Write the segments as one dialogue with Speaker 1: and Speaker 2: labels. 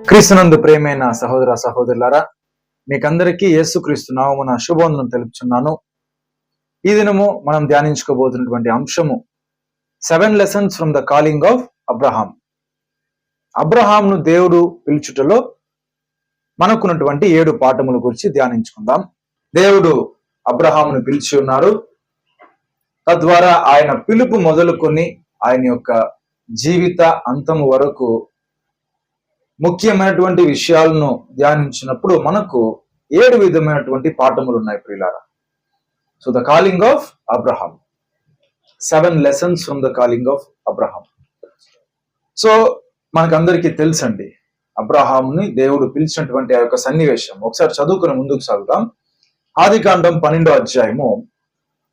Speaker 1: క్రీస్తునందు ప్రేమైన సహోదర సహోదరులారా, మీకందరికీ యేసుక్రీస్తు నామమున శుభవందనం తెలుపుచున్నాను. ఈ దినము మనం ధ్యానించుకోబోతున్నటువంటి అంశము 7 lessons from the calling of Abraham. అబ్రహాంను దేవుడు పిలుచుటలో మనకున్నటువంటి 7 పాఠముల గురించి ధ్యానించుకుందాం. దేవుడు అబ్రహామును పిలిచి ఉన్నారు. తద్వారా ఆయన పిలుపు మొదలుకొని ఆయన యొక్క జీవిత అంతము వరకు ముఖ్యమైనటువంటి విషయాలను ధ్యానించినప్పుడు మనకు 7 విధమైనటువంటి పాఠములు ఉన్నాయి ప్రియులారా. So the calling of Abraham, 7 lessons from the calling of Abraham. So మనకందరికీ తెలుసండి, అబ్రహాంని దేవుడు పిలిచినటువంటి ఆ యొక్క సన్నివేశం ఒకసారి చదువుకుని ముందుకు సాగుతాం. ఆదికాండం 12వ అధ్యాయము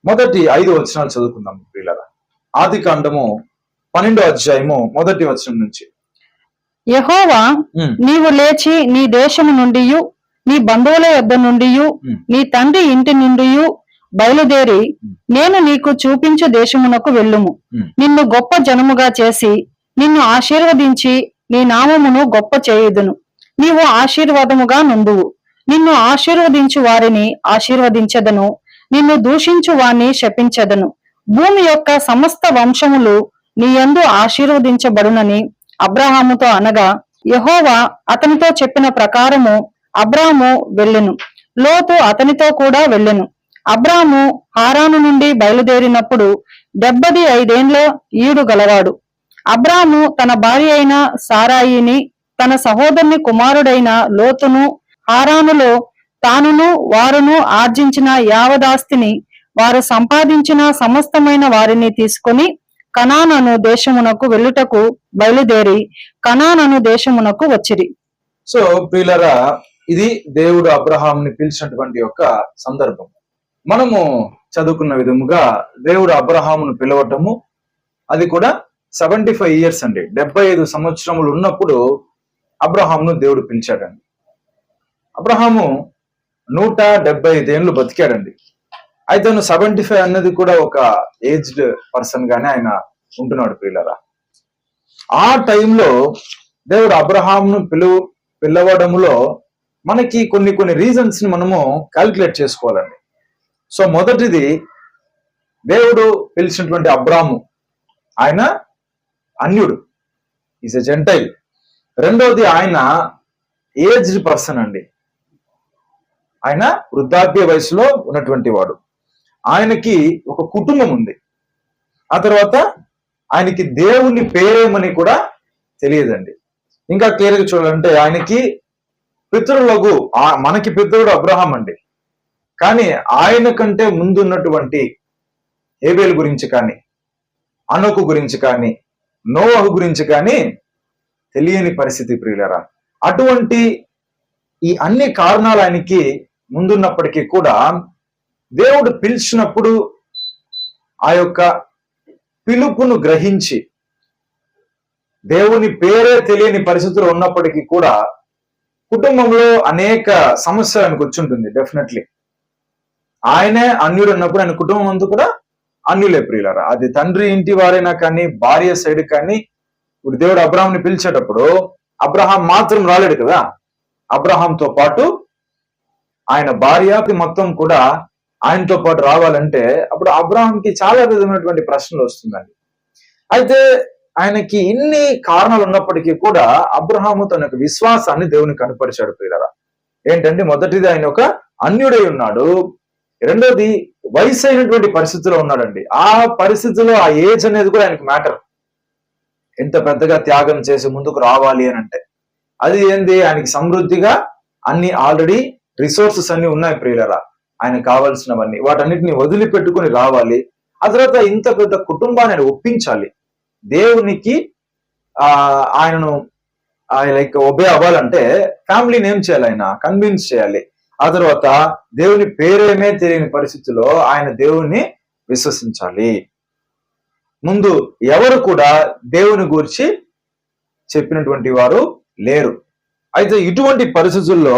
Speaker 1: మొదటి 5 వచనాలు చదువుకుందాం ప్రియులారా. ఆదికాండము 12వ అధ్యాయము మొదటి వచనం నుంచి.
Speaker 2: యెహోవా నీవు లేచి నీ దేశము నుండి నీ బంధువుల యొద్ద నుండి నీ తండ్రి ఇంటి నుండి బయలుదేరి నేను నీకు చూపించు దేశమునకు వెళ్ళుము. నిన్ను గొప్ప జనముగా చేసి నిన్ను ఆశీర్వదించి నీ నామమును గొప్ప చేయుదును. నీవు ఆశీర్వాదముగా నుండువు. నిన్ను ఆశీర్వదించు వారిని ఆశీర్వదించదను, నిన్ను దూషించు వారిని శపించదను. భూమి యొక్క సమస్త వంశములు నీ యందు ఆశీర్వదించబడునని అబ్రహాముతో అనగా, యెహోవా అతనితో చెప్పిన ప్రకారము అబ్రాము వెళ్ళెను. లోతు అతనితో కూడా వెళ్ళెను. అబ్రాము హారాను నుండి బయలుదేరినప్పుడు 75 ఏండ్ల ఈడు గలవాడు. అబ్రాము తన భార్య అయిన సారాయిని, తన సహోదరుని కుమారుడైన లోతును హారానులో తానును వారును ఆర్జించిన యావదాస్తిని, వారు సంపాదించిన సమస్తమైన వారిని తీసుకొని కనాను దేశమునకు వెళ్ళుటకు బయలుదేరి కనాను దేశమునకు వచ్చిరి.
Speaker 1: సో ప్రియులారా, ఇది దేవుడు అబ్రహాంని పిలిచినటువంటి యొక్క సందర్భం. మనము చదువుకున్న విధముగా దేవుడు అబ్రహామును పిలవటము, అది కూడా 75 years అండి, 75 సంవత్సరములు ఉన్నప్పుడు అబ్రహామును దేవుడు పిలిచాడండి. అబ్రహాము 175 ఏండ్లు బతికాడండి. అయితే 75 అన్నది కూడా ఒక ఏజ్డ్ పర్సన్ గానే ఆయన ఉంటున్నాడు ప్రియులారా. ఆ టైంలో దేవుడు అబ్రహాంను పిలవడంలో మనకి కొన్ని రీజన్స్ ని మనము క్యాల్కులేట్ చేసుకోవాలండి. సో మొదటిది, దేవుడు పిలిచినటువంటి అబ్రాము ఆయన అన్యుడు, ఈజ్ ఎ జెంటైల్. రెండోది, ఆయన ఏజ్డ్ పర్సన్ అండి, ఆయన వృద్ధాప్య వయసులో ఉన్నటువంటి వాడు. ఆయనకి ఒక కుటుంబం ఉంది. ఆ తర్వాత ఆయనకి దేవుని పేరేమని కూడా తెలియదండి. ఇంకా క్లియర్గా చూడాలంటే ఆయనకి పితరులకు, మనకి పితరుడు అబ్రహాం అండి, కానీ ఆయన కంటే ముందున్నటువంటి హేబేలు గురించి కానీ, అనోకు గురించి కానీ, నోవహు గురించి కానీ తెలియని పరిస్థితి ప్రియులారా. అటువంటి ఈ అన్ని కారణాలు ఆయనకి ముందున్నప్పటికీ కూడా దేవుడు పిలిచినప్పుడు ఆ యొక్క పిలుపును గ్రహించి, దేవుని పేరే తెలియని పరిస్థితులు ఉన్నప్పటికీ కూడా కుటుంబంలో అనేక సమస్యలు ఆయనకు వచ్చి ఉంటుంది. డెఫినెట్లీ ఆయనే అన్యుడు అన్నప్పుడు ఆయన కుటుంబం అంతా కూడా అన్యులే ప్రియులారా. అది తండ్రి ఇంటి వారైనా కానీ, భార్య సైడ్ కానీ. ఇప్పుడు దేవుడు అబ్రహాంని పిలిచేటప్పుడు అబ్రహాం మాత్రం రాలేడు కదా, అబ్రహాంతో పాటు ఆయన భార్య మొత్తం కూడా ఆయనతో పాటు రావాలంటే అప్పుడు అబ్రహాంకి చాలా విధమైనటువంటి ప్రశ్నలు వస్తుందండి. అయితే ఆయనకి ఇన్ని కారణాలు ఉన్నప్పటికీ కూడా అబ్రహాము తన యొక్క విశ్వాసాన్ని దేవునికి కనపరిచాడు ప్రియులారా. ఏంటంటే, మొదటిది ఆయన ఒక అన్యుడై ఉన్నాడు. రెండోది, వయసు అయినటువంటి పరిస్థితిలో ఉన్నాడండి. ఆ పరిస్థితిలో ఆ ఏజ్ అనేది కూడా ఆయనకు మ్యాటర్. ఎంత పెద్దగా త్యాగం చేసి ముందుకు రావాలి అని అంటే, అది ఏంది, ఆయనకి సమృద్ధిగా అన్ని ఆల్రెడీ రిసోర్సెస్ అన్ని ఉన్నాయి ప్రియులారా. ఆయన కావాల్సినవన్నీ, వాటన్నిటిని వదిలిపెట్టుకుని రావాలి. ఆ తర్వాత ఇంత పెద్ద కుటుంబాన్ని ఆయన ఒప్పించాలి. దేవునికి ఆయనను లైక్ ఒబే అవ్వాలంటే ఫ్యామిలీని ఏం చేయాలి, ఆయన కన్విన్స్ చేయాలి. ఆ తర్వాత దేవుని పేరేమే తెలియని పరిస్థితిలో ఆయన దేవుణ్ణి విశ్వసించాలి. ముందు ఎవరు కూడా దేవుని గురించి చెప్పినటువంటి వారు లేరు. అయితే ఇటువంటి పరిస్థితుల్లో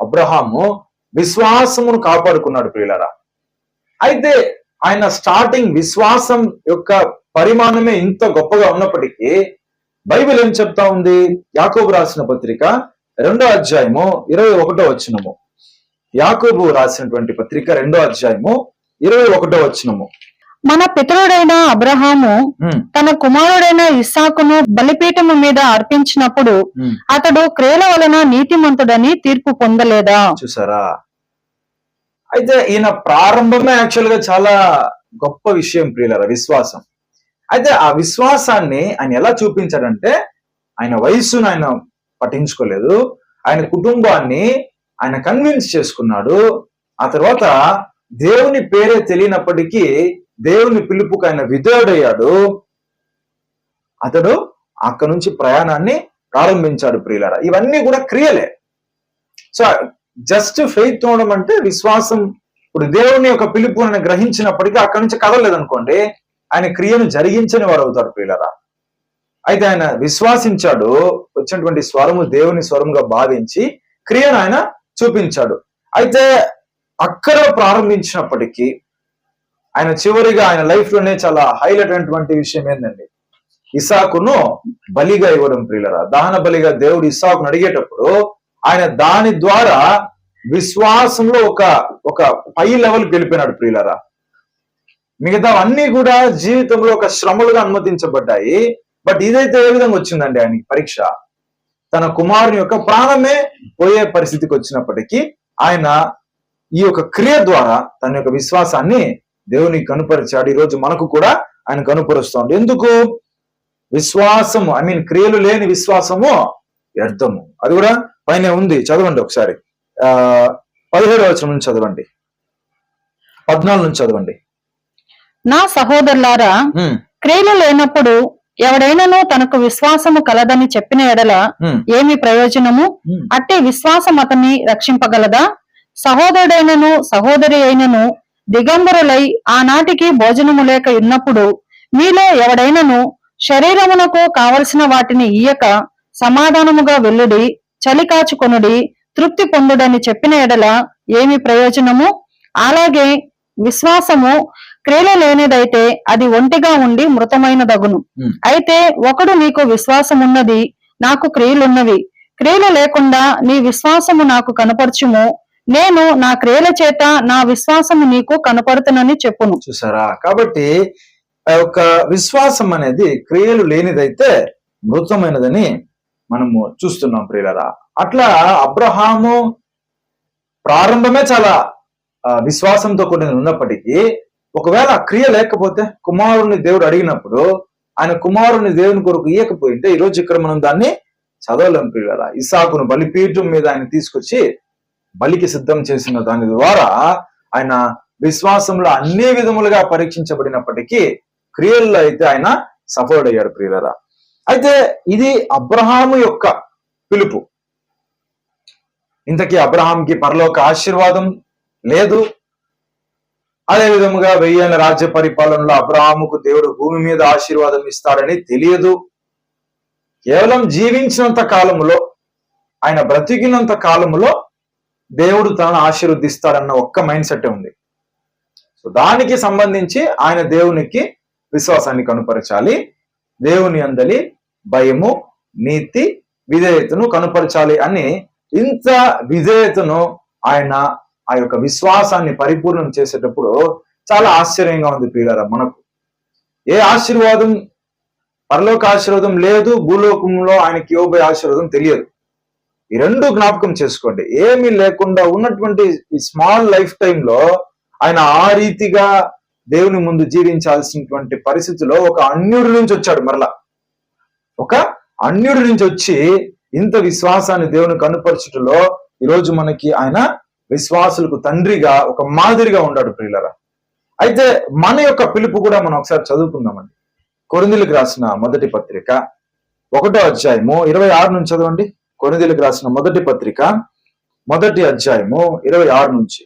Speaker 1: అబ్రహాము విశ్వాసమును కాపాడుకున్నాడు ప్రియులారా. అయితే ఆయన స్టార్టింగ్ విశ్వాసం యొక్క పరిమాణమే ఇంత గొప్పగా ఉన్నప్పటికీ బైబిల్ ఏం చెప్తా ఉంది? యాకోబు రాసిన పత్రిక 2వ అధ్యాయము 21వ వచనము. యాకోబు రాసినటువంటి పత్రిక 2వ అధ్యాయము 21వ వచనము.
Speaker 2: మన పితరుడైన అబ్రహాము తన కుమారుడైన ఇస్సాకును బలిపీఠము మీద అర్పించినప్పుడు అతడు క్రియల వలన నీతిమంతుడని తీర్పు పొందలేదా?
Speaker 1: చూసారా? అయితే ఈయన ప్రారంభమే యాక్చువల్ గా చాలా గొప్ప విషయం ప్రియులారా, విశ్వాసం. అయితే ఆ విశ్వాసాన్ని ఆయన ఎలా చూపించాడంటే, ఆయన వయస్సును ఆయన పట్టించుకోలేదు, ఆయన కుటుంబాన్ని ఆయన కన్విన్స్ చేసుకున్నాడు. ఆ తర్వాత దేవుని పేరే తెలియనప్పటికీ దేవుని పిలుపుకు ఆయన విధేయుడయ్యాడు. అతడు అక్కడి నుంచి ప్రయాణాన్ని ప్రారంభించాడు ప్రియులారా. ఇవన్నీ కూడా క్రియలే. సో జస్ట్ ఫెయిత్ ఉండడం అంటే విశ్వాసం. ఇప్పుడు దేవుని యొక్క పిలుపు ఆయన గ్రహించినప్పటికీ అక్కడి నుంచి కదలలేదనుకోండి, ఆయన క్రియను జరిగించని వాడు అవుతాడు ప్రియులారా. అయితే ఆయన విశ్వాసించాడు, వచ్చినటువంటి స్వరము దేవుని స్వరముగా భావించి క్రియను ఆయన చూపించాడు. అయితే అక్కడ ప్రారంభించినప్పటికీ ఆయన చివరిగా ఆయన లైఫ్ లోనే చాలా హైలైట్ అయినటువంటి విషయం ఏంటండి, ఇస్సాకును బలిగా ఇవ్వడం ప్రియులరా. దహన బలిగా దేవుడు ఇస్సాకును అడిగేటప్పుడు ఆయన దాని ద్వారా విశ్వాసంలో ఒక పై లెవెల్కి వెళ్ళిపోయినాడు ప్రియులరా. మిగతా అన్ని కూడా జీవితంలో ఒక శ్రమలుగా అనుమతించబడ్డాయి. బట్ ఇదైతే ఏ విధంగా వచ్చిందండి ఆయనకి పరీక్ష, తన కుమారుని యొక్క ప్రాణమే పోయే పరిస్థితికి వచ్చినప్పటికీ ఆయన ఈ యొక్క క్రియ ద్వారా తన యొక్క విశ్వాసాన్ని దేవునికి కనుపరిచాడు. ఈరోజు మనకు కూడా ఆయన కనుపరుస్తాడు. ఎందుకు? విశ్వాసము, క్రియలు లేని విశ్వాసము వ్యర్థము. అది కూడా పైన ఉంది, చదవండి ఒకసారి. 17వ వచనం నుంచి చదవండి, 14 నుంచి చదవండి.
Speaker 2: నా సహోదరులారా, క్రియలు లేనప్పుడు ఎవడైనాను తనకు విశ్వాసము కలదని చెప్పిన ఎడల ఏమి ప్రయోజనము? అట్టి విశ్వాసం అతన్ని రక్షింపగలదా? సహోదరుడైనను సహోదరి అయినను దిగంబరులై ఆనాటికి భోజనము లేక ఉన్నప్పుడు మీలో ఎవడైనను శరీరమునకు కావలసిన వాటిని ఇయ్యక సమాధానముగా వెల్లుడి, చలి కాచుకొనుడి, తృప్తి పొందుడని చెప్పిన ఎడల ఏమి ప్రయోజనము? అలాగే విశ్వాసము క్రియలు లేనిదైతే అది ఒంటిగా ఉండి మృతమైనదగును. అయితే ఒకడు నీకు విశ్వాసమున్నది, నాకు క్రియలున్నవి, క్రియలు లేకుండా నీ విశ్వాసము నాకు కనపరచుము, నేను నా క్రియల చేత నా విశ్వాసము నీకు కనపడుతునని చెప్పును.
Speaker 1: చూసారా? కాబట్టి ఒక విశ్వాసం అనేది క్రియలు లేనిదైతే మృతమైనదని మనము చూస్తున్నాం ప్రియులరా. అట్లా అబ్రహాము ప్రారంభమే చాలా విశ్వాసంతో కూడిన ఉన్నప్పటికీ ఒకవేళ క్రియ లేకపోతే కుమారుని దేవుడు అడిగినప్పుడు ఆయన కుమారుని దేవుని కొరకు ఇయ్యకపోయింటే ఈరోజు ఇక్కడ మనం దాన్ని చదవలేం ప్రియులరా. ఇస్సాకును బలిపీఠం మీద ఆయన తీసుకొచ్చి బలికి సిద్ధం చేసిన దాని ద్వారా ఆయన విశ్వాసంలో అన్ని విధములుగా పరీక్షించబడినప్పటికీ క్రియల్లో అయితే ఆయన సఫర్డ్ అయ్యాడు ప్రియులరా. అయితే ఇది అబ్రహాము యొక్క పిలుపు. ఇంతకీ అబ్రహాంకి పరలోక ఆశీర్వాదం లేదు. అదే విధముగా 1000 ఏళ్ల రాజ్య పరిపాలనలో అబ్రహాముకు దేవుడు భూమి మీద ఆశీర్వాదం ఇస్తాడని తెలియదు. కేవలం జీవించినంత కాలములో, ఆయన బ్రతికినంత కాలములో దేవుడు తనను ఆశీర్వదిస్తాడన్న ఒక్క మైండ్ సెట్ ఉంది. సో దానికి సంబంధించి ఆయన దేవునికి విశ్వాసాన్ని కనుపరచాలి, దేవుని అందలి భయము, నీతి, విధేయతను కనుపరచాలి అని ఇంత విధేయతను ఆయన ఆ యొక్క విశ్వాసాన్ని పరిపూర్ణం చేసేటప్పుడు చాలా ఆశ్చర్యంగా ఉంది ప్రియులారా. మనకు ఏ ఆశీర్వాదం, పరలోక ఆశీర్వాదం లేదు, భూలోకంలో ఆయనకి ఇవ్వబోయే ఆశీర్వాదం తెలియదు. ఈ రెండు జ్ఞాపకం చేసుకోండి. ఏమీ లేకుండా ఉన్నటువంటి ఈ స్మాల్ లైఫ్ టైంలో ఆయన ఆ రీతిగా దేవుని ముందు జీవించాల్సినటువంటి పరిస్థితిలో ఒక అన్యుడి నుంచి వచ్చాడు. మరలా ఒక అన్యుడి నుంచి వచ్చి ఇంత విశ్వాసాన్ని దేవుని కనుపరచుటలో ఈరోజు మనకి ఆయన విశ్వాసులకు తండ్రిగా ఒక మాదిరిగా ఉన్నాడు ప్రియులరా. అయితే మన యొక్క పిలుపు కూడా మనం ఒకసారి చదువుకుందామండి. కొరింథీయులకు రాసిన మొదటి పత్రిక 1వ అధ్యాయము 26 నుంచి చదవండి. కొరింథీయులకు రాసిన మొదటి పత్రిక 1వ అధ్యాయము 26 నుంచి.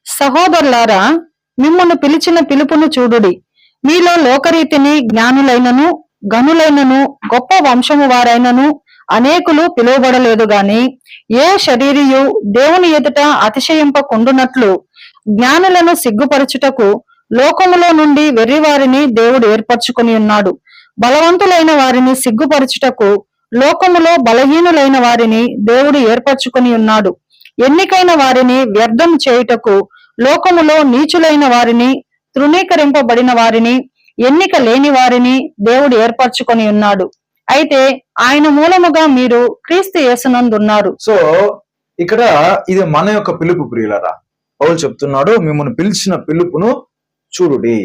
Speaker 2: సహోదరులారా, మిమ్మల్ని పిలిచిన పిలుపును చూడుడి. మీలో లోకరీతిని జ్ఞానులైనను గనులైనను గొప్ప వంశము వారైనను అనేకులు పిలువబడలేదు గాని ఏ శరీరియు దేవుని ఎదుట అతిశయింపకుండునట్లు జ్ఞానులను సిగ్గుపరచుటకు లోకములో నుండి వెర్రివారిని దేవుడు ఏర్పరచుకుని ఉన్నాడు. బలవంతులైన వారిని సిగ్గుపరచుటకు లోకములో బలహీనులైన వారిని దేవుడు ఏర్పరచుకొని ఉన్నాడు. ఎన్నికైన వారిని వ్యర్థం చేయుటకు లోకములో నీచులైన వారిని, తృణీకరింపబడిన వారిని, ఎన్నిక లేని వారిని దేవుడు ఏర్పరచుకొని ఉన్నాడు. అయితే ఆయన మూలముగా మీరు క్రీస్తు యేసునందున్నారు.
Speaker 1: సో ఇక్కడ ఇది మన యొక్క పిలుపు ప్రియులరా. పౌలు చెప్తున్నాడు, మిమ్మల్ని పిలిచిన పిలుపును చూడుడి.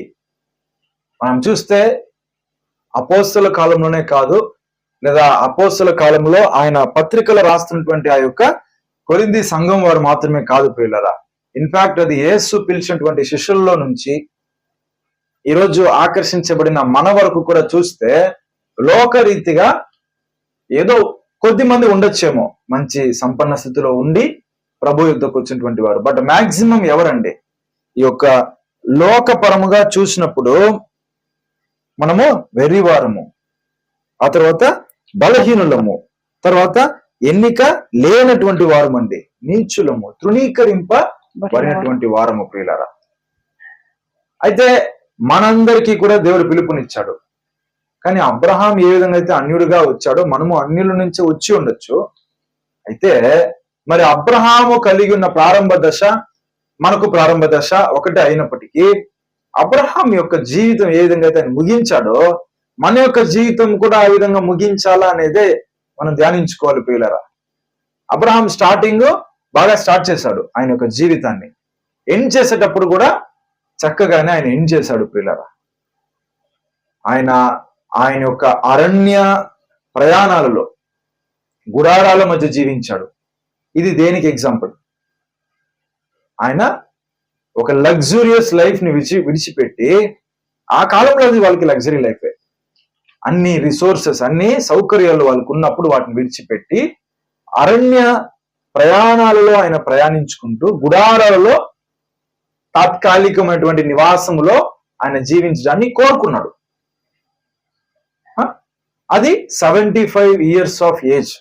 Speaker 1: మనం చూస్తే అపోస్తల కాలంలోనే కాదు, లేదా అపోస్తల కాలంలో ఆయన పత్రికలు రాస్తున్నటువంటి ఆ యొక్క కొరింథీ సంఘం వారు మాత్రమే కాదు ప్రియులరా. ఇన్ఫాక్ట్ అది యేసు పిలిచినటువంటి శిష్యుల్లో నుంచి ఈరోజు ఆకర్షించబడిన మన వరకు కూడా చూస్తే లోకరీతిగా ఏదో కొద్ది మంది ఉండొచ్చేమో మంచి సంపన్న స్థితిలో ఉండి ప్రభు యుద్ధకు వచ్చినటువంటి వారు. బట్ మాక్సిమం ఎవరండి? ఈ యొక్క లోకపరముగా చూసినప్పుడు మనము వెర్రివారము, ఆ తర్వాత బలహీనులము, తర్వాత ఎన్నిక లేనటువంటి వారమండి, నీచులము, తృణీకరింపబడినటువంటి వారము ప్రియులారా. అయితే మనందరికీ కూడా దేవుడు పిలుపునిచ్చాడు. కానీ అబ్రహాం ఏ విధంగా అయితే అన్యుడిగా వచ్చాడో మనము అన్యుల నుంచి వచ్చి ఉండొచ్చు. అయితే మరి అబ్రహాము కలిగి ఉన్న ప్రారంభ దశ మనకు ప్రారంభ దశ ఒకటే అయినప్పటికీ అబ్రహాం యొక్క జీవితం ఏ విధంగా అయితే ఆయన ముగించాడో మన యొక్క జీవితం కూడా ఆ విధంగా ముగించాలా అనేదే మనం ధ్యానించుకోవాలి ప్రియులరా. అబ్రహాం స్టార్టింగ్ బాగా స్టార్ట్ చేశాడు ఆయన యొక్క జీవితాన్ని. ఎండ్ చేసేటప్పుడు కూడా చక్కగానే ఆయన ఎండ్ చేశాడు ప్రియులరా. ఆయన యొక్క అరణ్య ప్రయాణాలలో గుడారాల మధ్య జీవించాడు. ఇది దేనికి ఎగ్జాంపుల్? ఆయన ఒక లగ్జూరియస్ లైఫ్ ని విడిచిపెట్టి, ఆ కాలంలో అది వాళ్ళకి లగ్జరీ లైఫే, అన్ని రిసోర్సెస్ అన్ని సౌకర్యాలు వాళ్ళకు ఉన్నప్పుడు వాటిని విడిచిపెట్టి అరణ్య ప్రయాణాలలో ఆయన ప్రయాణించుకుంటూ గుడారాలలో తాత్కాలికమైనటువంటి నివాసములో ఆయన జీవించడాన్ని కోరుకున్నాడు. అది 75 years ఆఫ్ ఏజ్.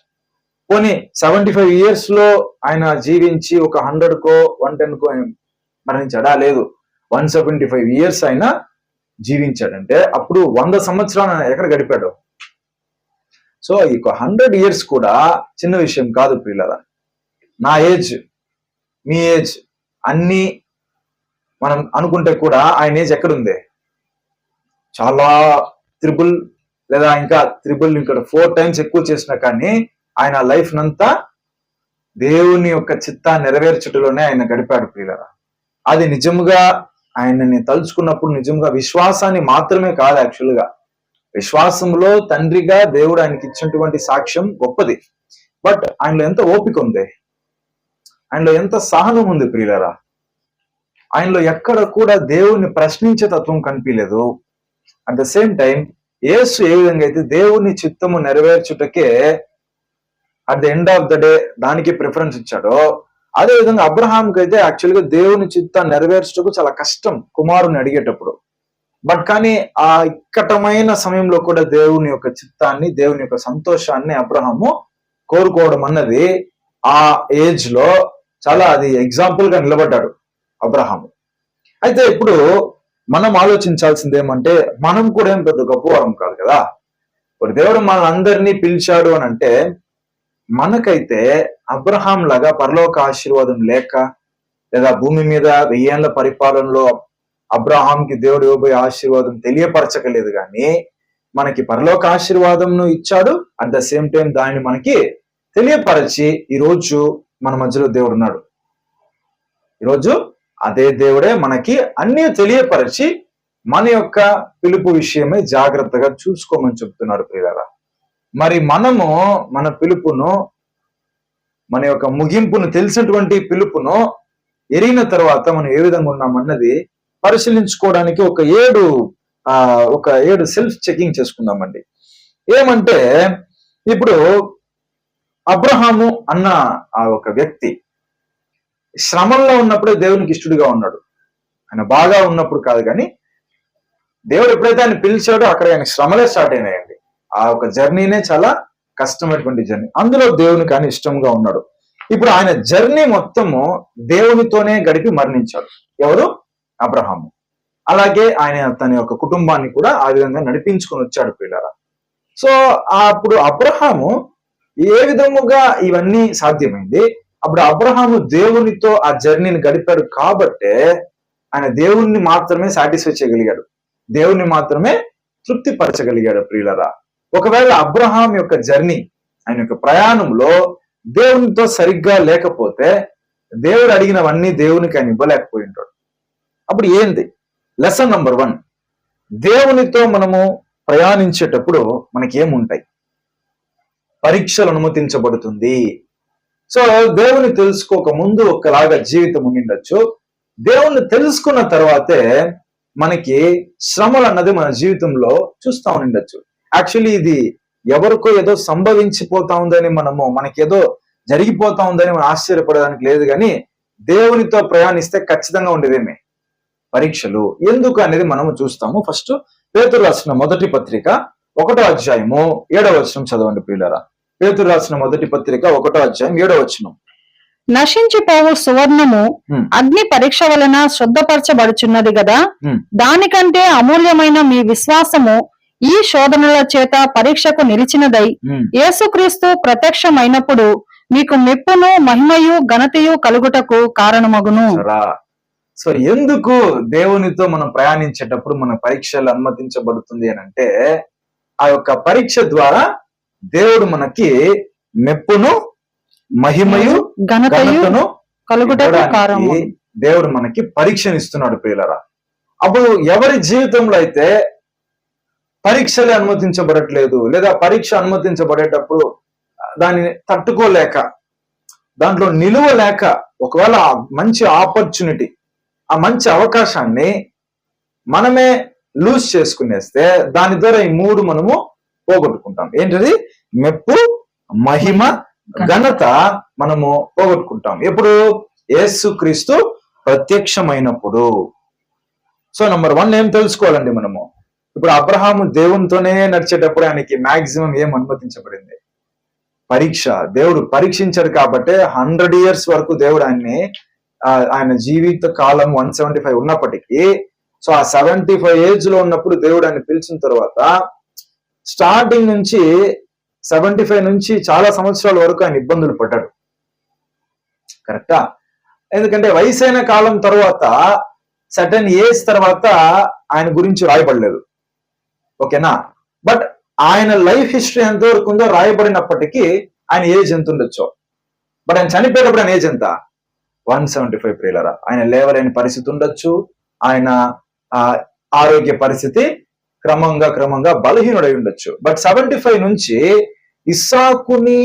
Speaker 1: పోనీ 75 years లో ఆయన జీవించి ఒక 100కో 110కో మరణించాడా? లేదు, 175 years ఆయన జీవించాడంటే అప్పుడు 100 సంవత్సరాలు ఎక్కడ గడిపాడు? సో ఈ 100 years కూడా చిన్న విషయం కాదు ప్రియులారా. నా ఏజ్, మీ ఏజ్ అన్ని మనం అనుకుంటే కూడా ఆయన ఏజ్ ఎక్కడుంది? చాలా త్రిబుల్ లేదా ఇంకా త్రిబుల్ ఇక్కడ 4 times ఎక్కువ చేసినా కానీ ఆయన లైఫ్ నంతా దేవుని యొక్క చిత్తాన్ని నెరవేర్చుటలోనే ఆయన గడిపాడు ప్రియులారా. అది నిజంగా ఆయనని తలుచుకున్నప్పుడు నిజంగా విశ్వాసాన్ని మాత్రమే కాదు, యాక్చువల్గా విశ్వాసంలో తండ్రిగా దేవుడు ఆయనకి ఇచ్చినటువంటి సాక్ష్యం గొప్పది. బట్ ఆయనలో ఎంత ఓపిక ఉంది, ఆయనలో ఎంత సహనం ఉంది ప్రియులారా. ఆయనలో ఎక్కడ కూడా దేవుణ్ణి ప్రశ్నించే తత్వం కనిపించలేదు. At the same time Yesu ఏ విధంగా అయితే దేవుని చిత్తము నెరవేర్చుటకే at the end of the day దానికి ప్రిఫరెన్స్ ఇచ్చాడో, అదే విధంగా అబ్రహాంకి అయితే యాక్చువల్గా దేవుని చిత్తాన్ని నెరవేర్చుటకు చాలా కష్టం కుమారుని అడిగేటప్పుడు. బట్ కానీ ఆ ఇక్కటమైన సమయంలో కూడా దేవుని యొక్క చిత్తాన్ని, దేవుని యొక్క సంతోషాన్ని అబ్రహాము కోరుకోవడం అన్నది ఆ ఏజ్ లో చాలా అది ఎగ్జాంపుల్ గా నిలబడ్డాడు అబ్రహాము. అయితే ఇప్పుడు మనం ఆలోచించాల్సింది ఏమంటే, మనం కూడా ఏం పెద్ద గొప్పవారం కాదు కదా. ఇప్పుడు దేవుడు మన అందరినీ పిలిచాడు అని అంటే మనకైతే అబ్రహాం లాగా పరలోక ఆశీర్వాదం లేక, లేదా భూమి మీద 1000 ఏళ్ల పరిపాలనలో అబ్రహాంకి దేవుడు ఇవ్వబోయే ఆశీర్వాదం తెలియపరచకలేదు, కానీ మనకి పరలోక ఆశీర్వాదంను ఇచ్చాడు. అట్ ద సేమ్ టైం దాన్ని మనకి తెలియపరచి ఈరోజు మన మధ్యలో దేవుడు ఉన్నాడు. ఈరోజు అదే దేవుడే మనకి అన్ని తెలియపరిచి మన యొక్క పిలుపు విషయమై జాగ్రత్తగా చూసుకోమని చెప్తున్నాడు ప్రియులారా. మరి మనము మన పిలుపును, మన యొక్క ముగింపును, తెలిసినటువంటి పిలుపును ఎరిగిన తర్వాత మనం ఏ విధంగా ఉన్నామన్నది పరిశీలించుకోవడానికి ఒక ఏడు సెల్ఫ్ చెకింగ్ చేసుకుందామండి. ఏమంటే, ఇప్పుడు అబ్రహాము అన్న ఆ ఒక వ్యక్తి శ్రమంలో ఉన్నప్పుడే దేవునికి ఇష్టడుగా ఉన్నాడు. ఆయన బాగా ఉన్నప్పుడు కాదు, కానీ దేవుడు ఎప్పుడైతే ఆయన పిలిచాడో అక్కడ ఆయన శ్రమలే స్టార్ట్ అయినాయండి. ఆ ఒక జర్నీనే చాలా కష్టమైనటువంటి జర్నీ, అందులో దేవునికి ఆయన ఇష్టంగా ఉన్నాడు. ఇప్పుడు ఆయన జర్నీ మొత్తము దేవునితోనే గడిపి మరణించాడు. ఎవరు? అబ్రహాము. అలాగే ఆయన తన యొక్క కుటుంబాన్ని కూడా ఆ విధంగా నడిపించుకొని వచ్చాడు పిల్లరా. సో అప్పుడు అబ్రహాము ఏ విధముగా ఇవన్నీ సాధ్యమైంది? అప్పుడు అబ్రహాము దేవునితో ఆ జర్నీని గడిపాడు కాబట్టే ఆయన దేవుణ్ణి మాత్రమే సాటిస్ఫై చేయగలిగాడు, దేవుణ్ణి మాత్రమే తృప్తిపరచగలిగాడు ప్రియులరా. ఒకవేళ అబ్రహాం యొక్క జర్నీ, ఆయన యొక్క ప్రయాణంలో దేవునితో సరిగ్గా లేకపోతే దేవుడు అడిగినవన్నీ దేవునికి ఆయన ఇవ్వలేకపోయి ఉంటాడు. అప్పుడు ఏంది లెసన్ నంబర్ 1? దేవునితో మనము ప్రయాణించేటప్పుడు మనకేముంటాయి? పరీక్షలు అనుమతించబడుతుంది. సో దేవుని తెలుసుకోక ముందు ఒకలాగా జీవితం ఉండిండొచ్చు, దేవుణ్ణి తెలుసుకున్న తర్వాతే మనకి శ్రమలు అన్నది మన జీవితంలో చూస్తా ఉండిండొచ్చు. యాక్చువల్లీ ఇది ఎవరికో ఏదో సంభవించిపోతా ఉందని మనకేదో జరిగిపోతా ఉందని మనం ఆశ్చర్యపడడానికి లేదు, కానీ దేవునితో ప్రయాణిస్తే ఖచ్చితంగా ఉండేదేమే పరీక్షలు. ఎందుకు అనేది మనము చూస్తాము. ఫస్ట్ పేతురు రాసిన మొదటి పత్రిక 1వ అధ్యాయము 7వ వచనం చదవండి ప్రియులారా. పేతురు రాసిన మొదటి పత్రిక 1వ అధ్యాయం 7వ వచనం.
Speaker 2: నశించిపోవు సువర్ణము అగ్ని పరీక్ష వలన శుద్ధపరచబడుచున్నది గదా, దానికంటే అమూల్యమైన మీ విశ్వాసము ఈ శోధనల చేత పరీక్షకు నిలిచినదై యేసుక్రీస్తు ప్రత్యక్షమైనప్పుడు మీకు మెప్పును మహిమయు ఘనతయు కలుగుటకు కారణమగును.
Speaker 1: సో ఎందుకు దేవునితో మనం ప్రయాణించేటప్పుడు మన పరీక్షలు అనుమతించబడుతుంది అని అంటే, ఆ యొక్క పరీక్ష ద్వారా దేవుడు మనకి మెప్పును మహిమయు ఘనతను కలుగుటకు కారణము. దేవుడు మనకి పరీక్షనిస్తున్నాడు ప్రియులరా. అప్పుడు ఎవరి జీవితంలో అయితే పరీక్షలే అనుమతించబడట్లేదు, లేదా పరీక్ష అనుమతించబడేటప్పుడు దానిని తట్టుకోలేక, దాంట్లో నిలువలేక, ఒకవేళ మంచి ఆపర్చునిటీ, ఆ మంచి అవకాశాన్ని మనమే లూజ్ చేసుకునేస్తే దాని ద్వారా ఈ 3 మనము పోగొట్టుకుంటాం. ఏంటది? మెప్పు, మహిమ, ఘనత మనము పోగొట్టుకుంటాం. ఎప్పుడు? యేసుక్రీస్తు ప్రత్యక్షమైనప్పుడు. సో నంబర్ 1 ఏం తెలుసుకోవాలండి మనము? ఇప్పుడు అబ్రహాము దేవునితోనే నడిచేటప్పుడు ఆయనకి మాక్సిమం ఏం అనుమతించబడింది? పరీక్ష. దేవుడు పరీక్షించాడు కాబట్టి 100 years వరకు దేవుడు ఆయన జీవిత కాలం 175 ఉన్నప్పటికీ, సో ఆ 75 ఏజ్ లో ఉన్నప్పుడు దేవుడు ఆయన పిలిచిన తర్వాత స్టార్టింగ్ నుంచి 75 నుంచి చాలా సంవత్సరాల వరకు ఆయన ఇబ్బందులు పడ్డాడు. కరెక్టా? ఎందుకంటే వయసైన కాలం తర్వాత సర్టెన్ ఏజ్ తర్వాత ఆయన గురించి రాయబడలేదు, ఓకేనా? బట్ ఆయన లైఫ్ హిస్టరీ ఎంతవరకు ఉందో రాయబడినప్పటికీ ఆయన ఏజ్ ఎంత ఉండొచ్చో. బట్ ఆయన చనిపోయేటప్పుడు ఆయన ఏజ్ ఎంత? 175 ప్రియులరా. ఆయన లేవలేని పరిస్థితి ఉండొచ్చు, ఆయన ఆరోగ్య పరిస్థితి క్రమంగా బలహీనుడై ఉండొచ్చు. బట్ 75 నుంచి ఇస్సాకుని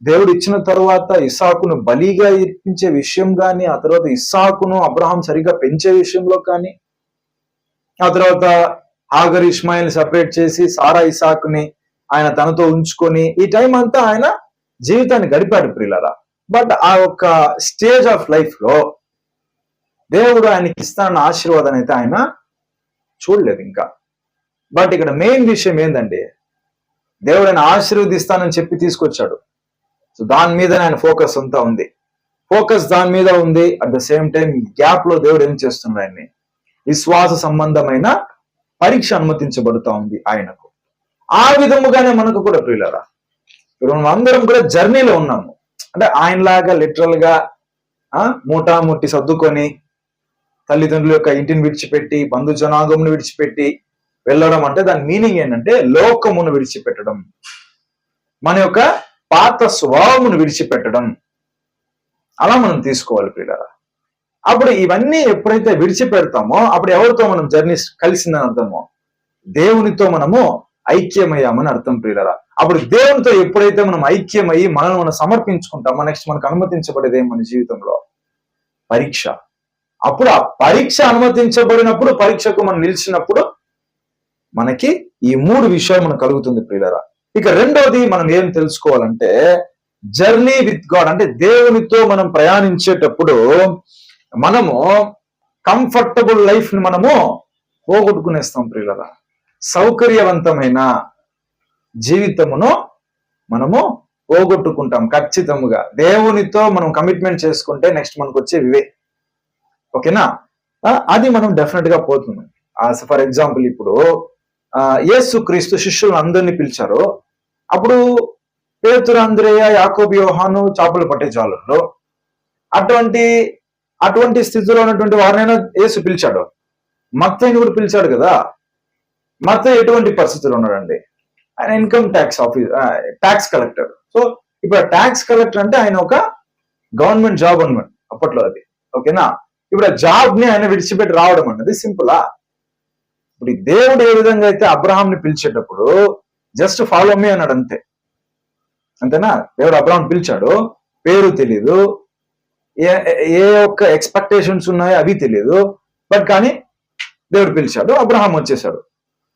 Speaker 1: దేవుడు ఇచ్చిన తర్వాత ఇస్సాకును బలిగా ఇప్పించే విషయం కానీ, ఆ తర్వాత ఇస్సాకును అబ్రహాం సరిగా పెంచే విషయంలో కానీ, ఆ తర్వాత హాగర్ ఇష్మాయిల్ సెపరేట్ చేసి సారా ఇస్సాకుని ఆయన తనతో ఉంచుకొని ఈ టైం అంతా ఆయన జీవితాన్ని గడిపాడు ప్రియులారా. బట్ ఆ యొక్క స్టేజ్ ఆఫ్ లైఫ్ లో దేవుడు ఆయనకి ఇస్తానన్న ఆశీర్వాదాన్ని అయితే ఆయన చూడలేదు ఇంకా. బట్ ఇక్కడ మెయిన్ విషయం ఏంటంటే, దేవుడు ఆయన ఆశీర్వదిస్తానని చెప్పి తీసుకొచ్చాడు. సో దాని మీద ఆయన ఫోకస్ అంతా ఉంది, ఫోకస్ దాని మీద ఉంది. At the same time gap లో దేవుడు ఏం చేస్తున్నాడు? ఆయన్ని విశ్వాస సంబంధమైన పరీక్ష అనుమతించబడుతా ఉంది ఆయనకు. ఆ విధముగానే మనకు కూడా ప్రియులారా, ఇప్పుడు మనం అందరం కూడా జర్నీలో ఉన్నాము. అంటే ఆయనలాగా లిటరల్ గా మూటాముట్టి సర్దుకొని తల్లిదండ్రుల యొక్క ఇంటిని విడిచిపెట్టి బంధు జనాంగమును విడిచిపెట్టి వెళ్ళడం అంటే దాని మీనింగ్ ఏంటంటే లోకమును విడిచిపెట్టడం, మన యొక్క పాత స్వభావమును విడిచిపెట్టడం. అలా మనం తీసుకోవాలి ప్రియులారా. అప్పుడు ఇవన్నీ ఎప్పుడైతే విడిచిపెడతామో అప్పుడు ఎవరితో మనం జర్నీ కలిసిందని అర్థమో? దేవునితో మనము ఐక్యమయ్యామని అర్థం ప్రియులారా. అప్పుడు దేవునితో ఎప్పుడైతే మనం ఐక్యమయ్యి మనల్ని మనం సమర్పించుకుంటామో నెక్స్ట్ మనకు అనుమతించబడేదే మన జీవితంలో పరీక్ష. అప్పుడు ఆ పరీక్ష అనుమతించబడినప్పుడు, పరీక్షకు మనం నిలిచినప్పుడు మనకి ఈ 3 విషయాలు మనకు కలుగుతుంది ప్రియులారా. ఇక రెండోది మనం ఏం తెలుసుకోవాలంటే, జర్నీ విత్ గాడ్, అంటే దేవునితో మనం ప్రయాణించేటప్పుడు మనము కంఫర్టబుల్ లైఫ్ ని మనము పోగొట్టుకునేస్తాం ప్రియులారా. సౌకర్యవంతమైన జీవితమును మనము పోగొట్టుకుంటాం ఖచ్చితంగా. దేవునితో మనం కమిట్మెంట్ చేసుకుంటే నెక్స్ట్ మనకు వచ్చే ఇవే, ఓకేనా? అది మనం డెఫినెట్ గా పోతుంది. ఫర్ ఎగ్జాంపుల్ ఇప్పుడు యేసు క్రీస్తు శిష్యులను అందరినీ పిలిచారో అప్పుడు పేతురు, అంద్రేయ, యాకోబు, యోహాను చేపలు పట్టే జాలర్లు. అటువంటి స్థితిలో ఉన్నటువంటి వారినైనా యేసు పిలిచాడు. మత్తయిని కూడా పిలిచాడు కదా. మత్తయి ఎటువంటి పరిస్థితుల్లో ఉన్నాడండి? ఆయన ఇన్కమ్ ట్యాక్స్ కలెక్టర్. సో ఇప్పుడు ట్యాక్స్ కలెక్టర్ అంటే ఆయన ఒక గవర్నమెంట్ జాబ్ అనమాట అప్పట్లో అది. ఓకేనా? ఇప్పుడు ఆ జాబ్ ని ఆయన విడిచిపెట్టి రావడం అన్నది సింపులా? ఇప్పుడు దేవుడు ఏ విధంగా అయితే అబ్రహాంని పిలిచేటప్పుడు జస్ట్ ఫాలో మీ అన్నాడు, అంతేనా? దేవుడు అబ్రహాం పిలిచాడు, పేరు తెలీదు, ఏ ఒక్క ఎక్స్పెక్టేషన్స్ ఉన్నాయో అవి తెలియదు, బట్ కానీ దేవుడు పిలిచాడు, అబ్రహాం వచ్చేసాడు.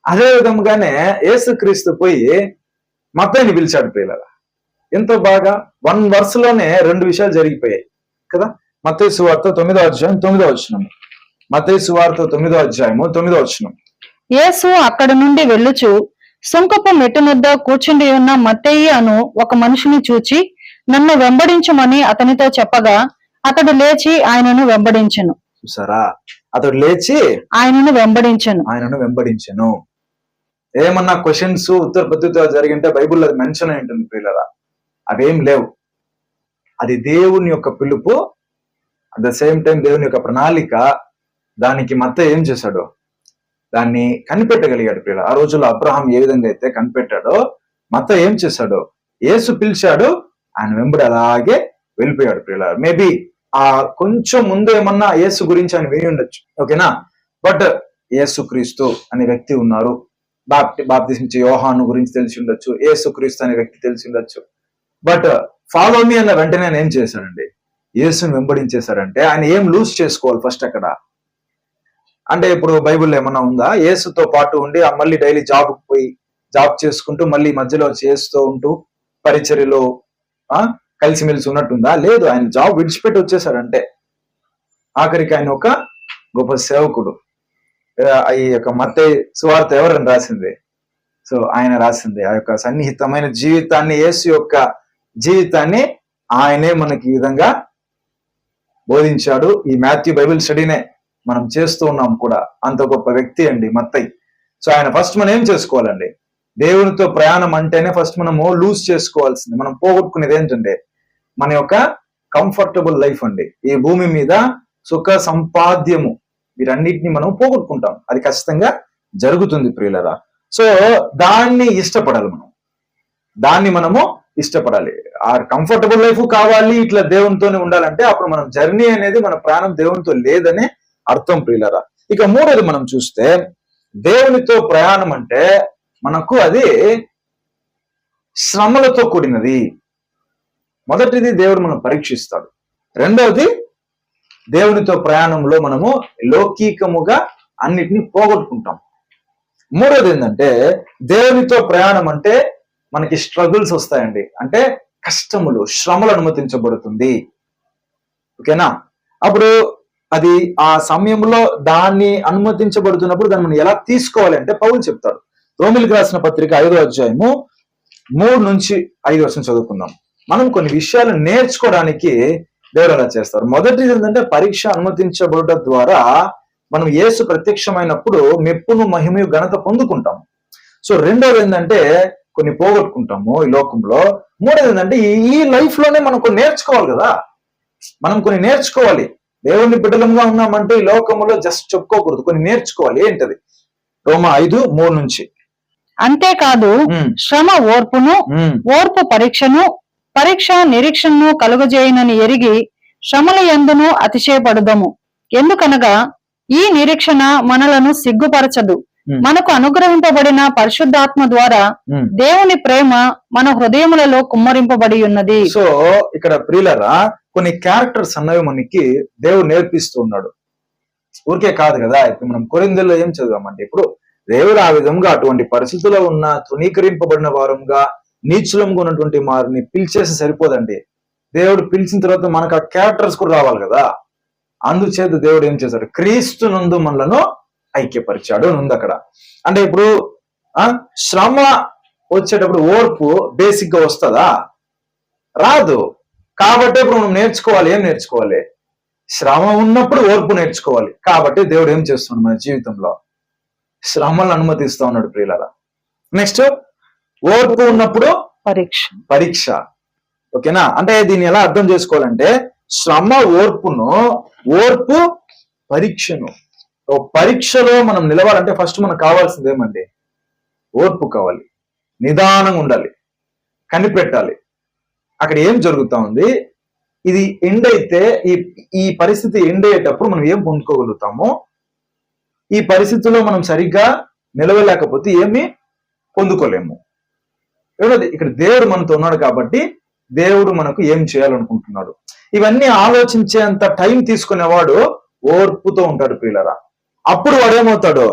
Speaker 1: అదే విధంగానే యేసుక్రీస్తు పోయి మత్తయిని పిలిచాడు పిల్లల. ఎంతో బాగా 1 verseలోనే 2 విషయాలు జరిగిపోయాయి కదా. మత్తయి సువార్త 9వ అధ్యాయం 9వ వచనం. మత్తయి సువార్త 9వ అధ్యాయము 9వ వచనం.
Speaker 2: యేసు అక్కడ నుండి వెళ్ళుచు సుంకపు మెట్టునొద్ద కూర్చుండి ఉన్న మత్తయి అను ఒక మనిషిని చూచి నన్ను వెంబడించమని అతనితో చెప్పగా అతడు లేచి ఆయనను వెంబడించెను.
Speaker 1: చూసారా? అతడు లేచి
Speaker 2: ఆయనను వెంబడించెను.
Speaker 1: ఏమన్నా క్వశ్చన్స్ ఉత్తర ప్రత్యుత్తరాలు జరిగింటే బైబుల్లో అది మెన్షన్ అయి ఉంటుంది పిల్లరా. అవేం లేవు. అది దేవుని యొక్క పిలుపు, అట్ ద సేమ్ టైం దేవుని యొక్క ప్రణాళిక. దానికి మత్తయి ఏం చేశాడు? దాన్ని కనిపెట్టగలిగాడు పిల్లలు. ఆ రోజుల్లో అబ్రహాం ఏ విధంగా అయితే కనిపెట్టాడో మత్తయి ఏం చేశాడు? యేసు పిలిచాడు, ఆయన వెంబడి అలాగే వెళ్ళిపోయాడు పిల్లలు. మేబీ ఆ కొంచెం ముందు ఏమన్నా యేసు గురించి ఆయన విని ఉండొచ్చు, ఓకేనా? బట్ యేసు క్రీస్తు అనే వ్యక్తి ఉన్నారు, బాప్తిస్మిచ్చే యోహాను గురించి తెలిసి ఉండొచ్చు, యేసు క్రీస్తు అనే వ్యక్తి తెలిసి ఉండొచ్చు. బట్ ఫాలో మీ అన్న వెంటనే ఆయన ఏం చేశాడండి? యేసుని వెంబడించేశారంటే ఆయన ఏం లూజ్ చేసుకోవాలి ఫస్ట్ అక్కడ? అంటే ఇప్పుడు బైబిల్లో ఏమన్నా ఉందా యేసుతో పాటు ఉండి మళ్ళీ డైలీ జాబ్కి పోయి జాబ్ చేసుకుంటూ మళ్ళీ మధ్యలో చేస్తూ ఉంటూ పరిచర్యలో కలిసిమెలిసి ఉన్నట్టుందా? లేదు. ఆయన జాబ్ విడిచిపెట్టి వచ్చేసారంటే. ఆఖరికి ఆయన ఒక గొప్ప సేవకుడు. ఈ యొక్క మత్తయి సువార్త ఎవరని రాసింది? సో ఆయన రాసింది. ఆ యొక్క సన్నిహితమైన జీవితాన్ని, యేసు యొక్క జీవితాన్ని ఆయనే మనకి ఈ విధంగా బోధించాడు. ఈ మాథ్యూ బైబిల్ స్టడీనే మనం చేస్తూ ఉన్నాం కూడా. అంత గొప్ప వ్యక్తి అండి మత్తయి. సో ఆయన ఫస్ట్ మనం ఏం చేసుకోవాలండి? దేవునితో ప్రయాణం అంటేనే ఫస్ట్ మనము లూజ్ చేసుకోవాల్సింది, మనం పోగొట్టుకునేది ఏంటంటే మన యొక్క కంఫర్టబుల్ లైఫ్ అండి. ఈ భూమి మీద సుఖ సంపాద్యము వీరన్నిటిని మనం పోగొట్టుకుంటాం. అది ఖచ్చితంగా జరుగుతుంది ప్రియులరా. సో దాన్ని ఇష్టపడాలి, మనము ఇష్టపడాలి. ఆ కంఫర్టబుల్ లైఫ్ కావాలి, ఇట్లా దేవునితోనే ఉండాలంటే అప్పుడు మనం జర్నీ అనేది, మన ప్రాణం దేవునితో లేదనే అర్థం ప్రియులరా. ఇక మూడోది మనం చూస్తే దేవునితో ప్రయాణం అంటే మనకు అది శ్రమలతో కూడినది. మొదటిది దేవుడు మనం పరీక్షిస్తాడు. రెండవది దేవునితో ప్రయాణంలో మనము లౌకికముగా అన్నిటినీ పోగొట్టుకుంటాం. మూడోది ఏంటంటే దేవునితో ప్రయాణం అంటే మనకి స్ట్రగుల్స్ వస్తాయండి. అంటే కష్టములు, శ్రమలు అనుమతించబడుతుంది, ఓకేనా? అప్పుడు అది ఆ సమయంలో దాన్ని అనుమతించబడుతున్నప్పుడు దాన్ని మనం ఎలా తీసుకోవాలి అంటే పౌలు చెప్తాడు. రోమీయులకు రాసిన పత్రిక 5వ అధ్యాయము 3 నుంచి 5 వచనం చదువుకుందాం. మనం కొన్ని విషయాలు నేర్చుకోవడానికి దేవుడు అలా చేస్తారు. మొదటిది ఏంటంటే పరీక్ష అనుమతించబడుట ద్వారా మనం యేసు ప్రత్యక్షమైనప్పుడు మెప్పును, మహిమయు, ఘనత పొందుకుంటాము. సో రెండోది ఏంటంటే కొన్ని పోగొట్టుకుంటాము ఈ లోకంలో. మూడోది ఏంటంటే ఈ లైఫ్ లోనే మనం కొన్ని నేర్చుకోవాలి కదా. మనం కొన్ని నేర్చుకోవాలి. దేవుని బిడ్డలంగా ఉన్నామంటే ఈ లోకంలో జస్ట్ చెప్పుకోకూడదు, కొన్ని నేర్చుకోవాలి. ఏంటది? రోమా 5:3 నుంచి.
Speaker 2: అంతేకాదు శ్రమ ఓర్పును, ఓర్పు పరీక్షను, పరీక్ష నిరీక్షణను కలుగజేయనని ఎరిగి శ్రమల యందును అతిశయపడుదము. ఎందుకనగా ఈ నిరీక్షణ మనలను సిగ్గుపరచదు. మనకు అనుగ్రహింపబడిన పరిశుద్ధాత్మ ద్వారా దేవుని ప్రేమ మన హృదయములలో కుమ్మరింపబడి ఉన్నది.
Speaker 1: సో ఇక్కడ ప్రియులరా కొన్ని క్యారెక్టర్స్ అన్నవి మనకి దేవుడు నేర్పిస్తూ ఉన్నాడు. ఊరికే కాదు కదా. ఇప్పుడు మనం కొరింథీయుల్లో ఏం చదివామంటే, ఇప్పుడు దేవుడు ఆ విధంగా అటువంటి పరిస్థితుల్లో ఉన్న తృణీకరింపబడిన వారంగా, నీచులంగా ఉన్నటువంటి వారిని పిలిచేసి సరిపోదండి. దేవుడు పిలిచిన తర్వాత మనకు ఆ క్యారెక్టర్స్ కూడా రావాలి కదా. అందుచేత దేవుడు ఏం చేశాడు? క్రీస్తు నందు మనలను ఐక్యపరిచాడు అని ఉంది అక్కడ. అంటే ఇప్పుడు శ్రమ వచ్చేటప్పుడు ఓర్పు బేసిక్ గా వస్తుందా? రాదు. కాబట్టి ఇప్పుడు మనం నేర్చుకోవాలి. ఏం నేర్చుకోవాలి? శ్రమ ఉన్నప్పుడు ఓర్పు నేర్చుకోవాలి. కాబట్టి దేవుడు ఏం చేస్తున్నాడు మన జీవితంలో? శ్రమలను అనుమతిస్తా ఉన్నాడు ప్రియులారా. నెక్స్ట్ ఓర్పు ఉన్నప్పుడు
Speaker 2: పరీక్ష.
Speaker 1: పరీక్ష. ఓకేనా? అంటే దీన్ని ఎలా అర్థం చేసుకోవాలంటే శ్రమ ఓర్పును, ఓర్పు పరీక్షను. పరీక్షలో మనం నిలవాలంటే ఫస్ట్ మనకు కావాల్సింది ఏమండి? ఓర్పు కావాలి, నిదానంగా ఉండాలి, కనిపెట్టాలి అక్కడ ఏం జరుగుతా ఉంది. ఇది ఎండ్ అయితే ఈ పరిస్థితి ఎండ్ అయ్యేటప్పుడు మనం ఏం పొందుకోగలుగుతామో, ఈ పరిస్థితిలో మనం సరిగ్గా నిలవలేకపోతే ఏమి పొందుకోలేము. ఇక్కడ దేవుడు మనతో ఉన్నాడు కాబట్టి దేవుడు మనకు ఏం చేయాలనుకుంటున్నాడు ఇవన్నీ ఆలోచించేంత టైం తీసుకునేవాడు ఓర్పుతో ఉంటాడు ప్రియులారా. అప్పుడు వాడు ఏమవుతాడు?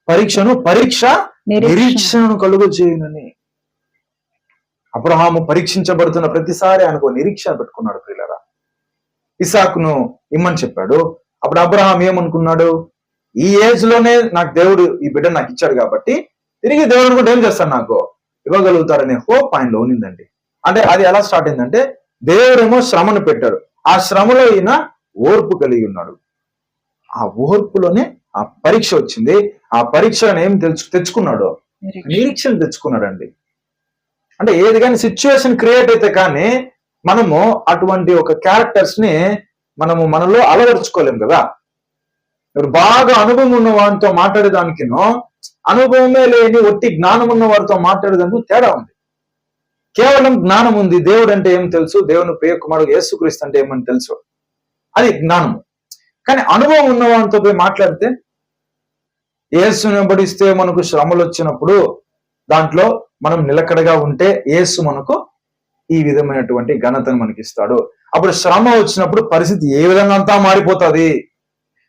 Speaker 1: పరీక్ష నిరీక్షణను కలుగు చేయనని. అబ్రహాము పరీక్షించబడుతున్న ప్రతిసారి ఆయనకు నిరీక్షణ పెట్టుకున్నాడు ప్రియులారా. ఇసాకును ఇమ్మని చెప్పాడు. అప్పుడు అబ్రహాం ఏమనుకున్నాడు? ఈ ఏజ్ లోనే నాకు దేవుడు ఈ బిడ్డ నాకు ఇచ్చాడు కాబట్టి తిరిగి దేవుడు కూడా ఏం చేస్తాడు, నాకు ఇవ్వగలుగుతాడనే హోప్ ఆయనలో ఉన్నిందండి. అంటే అది ఎలా స్టార్ట్ అయిందంటే దేవుడేమో శ్రమను పెట్టాడు, ఆ శ్రమలో ఈయన ఓర్పు కలిగి ఉన్నాడు. ఆ ఓర్పులోనే ఆ పరీక్ష వచ్చింది. ఆ పరీక్షను ఏం తెచ్చుకున్నాడు? నిరీక్షణ తెచ్చుకున్నాడండి. అంటే ఏది కానీ సిచ్యువేషన్ క్రియేట్ అయితే కానీ మనము అటువంటి ఒక క్యారెక్టర్స్ ని మనలో అలవరుచుకోలేము కదా. ఇప్పుడు బాగా అనుభవం ఉన్న వారితో మాట్లాడేదానికినో అనుభవమే లేని ఒట్టి జ్ఞానం ఉన్న వారితో మాట్లాడేదానికి తేడా ఉంది. కేవలం జ్ఞానం ఉంది, దేవుడు అంటే ఏం తెలుసు, దేవుని ప్రియ కుమారుడు యేసుక్రీస్తు అంటే ఏమని తెలుసు, అది జ్ఞానము. కానీ అనుభవం ఉన్న వారితో పోయి మాట్లాడితే, యేసుని వెంబడిస్తే మనకు శ్రమలు వచ్చినప్పుడు దాంట్లో మనం నిలకడగా ఉంటే యేసు మనకు ఈ విధమైనటువంటి ఘనతను మనకి ఇస్తాడు. అప్పుడు శ్రమ వచ్చినప్పుడు పరిస్థితి ఏ విధంగా అంతా మారిపోతుంది.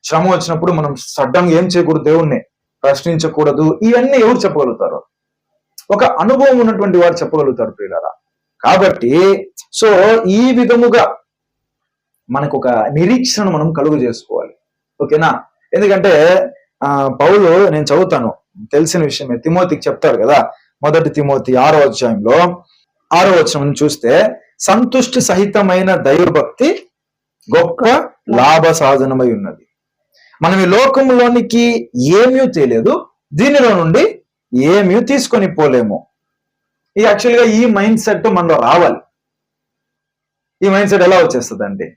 Speaker 1: శ్రమ వచ్చినప్పుడు మనం సడ్డంగా ఏం చేయకూడదు, దేవుణ్ణి ప్రశ్నించకూడదు. ఇవన్నీ ఎవరు చెప్పగలుగుతారు? ఒక అనుభవం ఉన్నటువంటి వారు చెప్పగలుగుతారు ప్రియులారా. కాబట్టి సో ఈ విధముగా మనకు ఒక నిరీక్షణ మనం కలుగు చేసుకోవాలి. ఓకేనా? ఎందుకంటే పౌలు, నేను చదువుతాను, తెలిసిన విషయమే, తిమోతికి చెప్తారు కదా, 1 తిమోతి 6వ అధ్యాయంలో 6వ వచనం చూస్తే, సంతుష్టి సహితమైన దైవభక్తి గొప్ప లాభ సాధనమై ఉన్నది. మనం ఈ లోకంలోనికి ఏమీ తెలియదు, దీనిలో నుండి ఏమీ తీసుకొని పోలేము. ఈ యాక్చువల్గా ఈ మైండ్ సెట్ మనలో రావాలి. ఈ మైండ్ సెట్ ఎలా వచ్చేస్తుంది అంటే,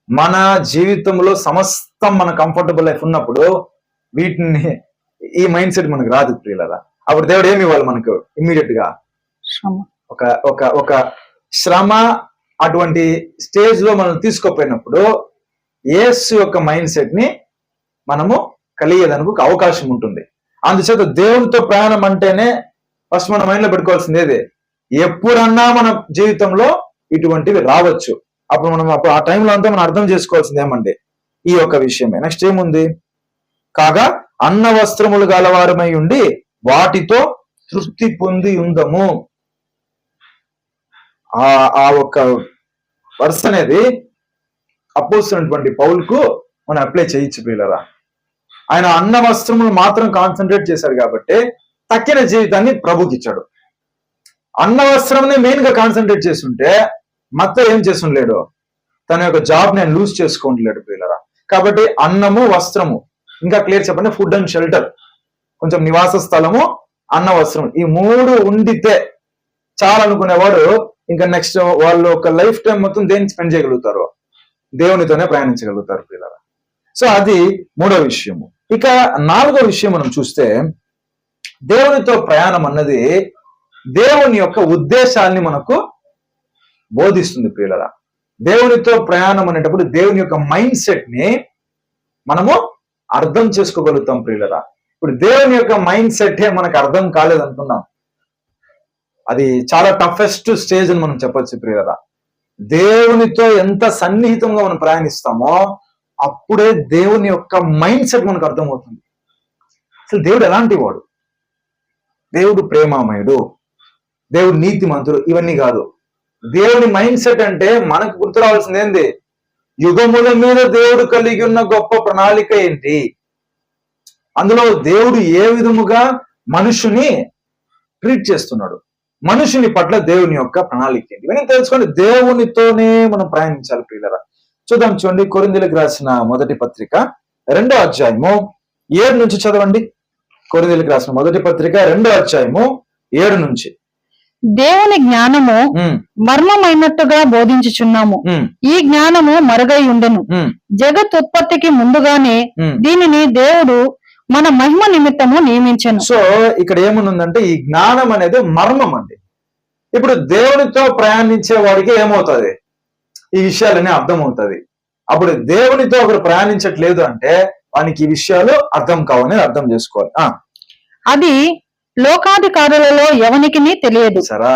Speaker 1: మన జీవితంలో సమస్తం మన కంఫర్టబుల్ లైఫ్ ఉన్నప్పుడు వీటిని ఈ మైండ్ సెట్ మనకు రాదు ప్రియులారా. అప్పుడు దేవుడు ఏమి ఇవ్వాలి మనకు? ఇమ్మీడియట్ గా ఒక శ్రమ అటువంటి స్టేజ్ లో మనం తీసుకోపోయినప్పుడు యేసు యొక్క మైండ్ సెట్ ని మనము కలిగేదానికి ఒక అవకాశం ఉంటుంది. అందుచేత దేవునితో ప్రయాణం అంటేనే ఫస్ట్ మన మైండ్ లో పెట్టుకోవాల్సింది ఏదే, ఎప్పుడన్నా మన జీవితంలో ఇటువంటివి రావచ్చు. అప్పుడు ఆ టైంలో అంతా మనం అర్థం చేసుకోవాల్సింది ఏమంటే ఈ యొక్క విషయమే. నెక్స్ట్ ఏముంది? కాగా అన్న వస్త్రములు గలవారమై ఉండి వాటితో తృప్తి పొంది ఉందము. ఆ ఒక్క వర్స్ అనేది అపోస్తున్నటువంటి పౌలుకు మనం అప్లై చేయొచ్చు ప్రియులారా. ఆయన అన్న వస్త్రములు మాత్రం కాన్సన్ట్రేట్ చేశాడు కాబట్టి తక్కిన జీవితాన్ని ప్రభుకి ఇచ్చాడు. అన్న వస్త్రంని మెయిన్ గా కాన్సన్ట్రేట్ చేస్తుంటే మొత్తం ఏం చేస్తుండలేడు, తన యొక్క జాబ్ నేను లూజ్ చేసుకోలేడు ప్రియులారా. కాబట్టి అన్నము, వస్త్రము, ఇంకా క్లియర్ చెప్పండి, ఫుడ్ అండ్ షెల్టర్, కొంచెం నివాస స్థలము, అన్న వస్త్రం, ఈ 3 ఉండితే చాలనుకునేవాడు ఇంకా నెక్స్ట్ వాళ్ళు ఒక లైఫ్ టైం మొత్తం దేన్ని స్పెండ్ చేయగలుగుతారు? దేవునితోనే ప్రయాణించగలుగుతారు పిల్లల. సో అది 3వ విషయము. ఇక 4వ విషయం మనం చూస్తే, దేవునితో ప్రయాణం అన్నది దేవుని యొక్క ఉద్దేశాన్ని మనకు బోధిస్తుంది ప్రియులరా. దేవునితో ప్రయాణం అనేటప్పుడు దేవుని యొక్క మైండ్ సెట్ ని మనము అర్థం చేసుకోగలుగుతాం ప్రియులరా. ఇప్పుడు దేవుని యొక్క మైండ్ సెట్ మనకు అర్థం కాలేదనుకున్నాం, అది చాలా టఫెస్ట్ స్టేజ్ అని మనం చెప్పొచ్చు ప్రియులరా. దేవునితో ఎంత సన్నిహితంగా మనం ప్రయాణిస్తామో అప్పుడే దేవుని యొక్క మైండ్ సెట్ మనకు అర్థమవుతుంది. అసలు దేవుడు ఎలాంటి వాడు? దేవుడు ప్రేమామయుడు, దేవుడు నీతిమంతుడు, ఇవన్నీ కాదు. దేవుని మైండ్ సెట్ అంటే మనకు గుర్తు రావాల్సింది ఏంది? యుగముల మీద దేవుడు కలిగి ఉన్న గొప్ప ప్రణాళిక ఏంటి, అందులో దేవుడు ఏ విధముగా మనుషుని ట్రీట్ చేస్తున్నాడు, మనుషుని పట్ల దేవుని యొక్క ప్రణాళిక ఏంటి, ఇవన్నీ తెలుసుకోండి. దేవునితోనే మనం ప్రయాణించాలి ప్రియులరా. చూద్దాం, చూడండి, కొరింథీయులకు రాసిన 1వ పత్రిక 2వ అధ్యాయము 7 నుంచి చదవండి. కొరింథీయులకు రాసిన మొదటి పత్రిక 2వ అధ్యాయము 7 నుంచి.
Speaker 2: దేవుని జ్ఞానము మర్మమైనట్టుగా బోధించుచున్నాము. ఈ జ్ఞానము మరుగై ఉండెను. జగత్ ఉత్పత్తికి ముందుగానే దీనిని దేవుడు మన మహిమ నిమిత్తము నియమించెను.
Speaker 1: సో ఇక్కడ ఏముందంటే ఈ జ్ఞానం అనేది మర్మం అండి. ఇప్పుడు దేవునితో ప్రయాణించే వాడికి ఏమవుతుంది, ఈ విషయాలనే అర్థమవుతుంది. అప్పుడు దేవునితో ఒకరు ప్రయాణించట్లేదు అంటే వానికి ఈ విషయాలు అర్థం కావని అర్థం చేసుకోవాలి.
Speaker 2: అది లోకాధికారులలో ఎవనికి తెలియదు.
Speaker 1: సరా,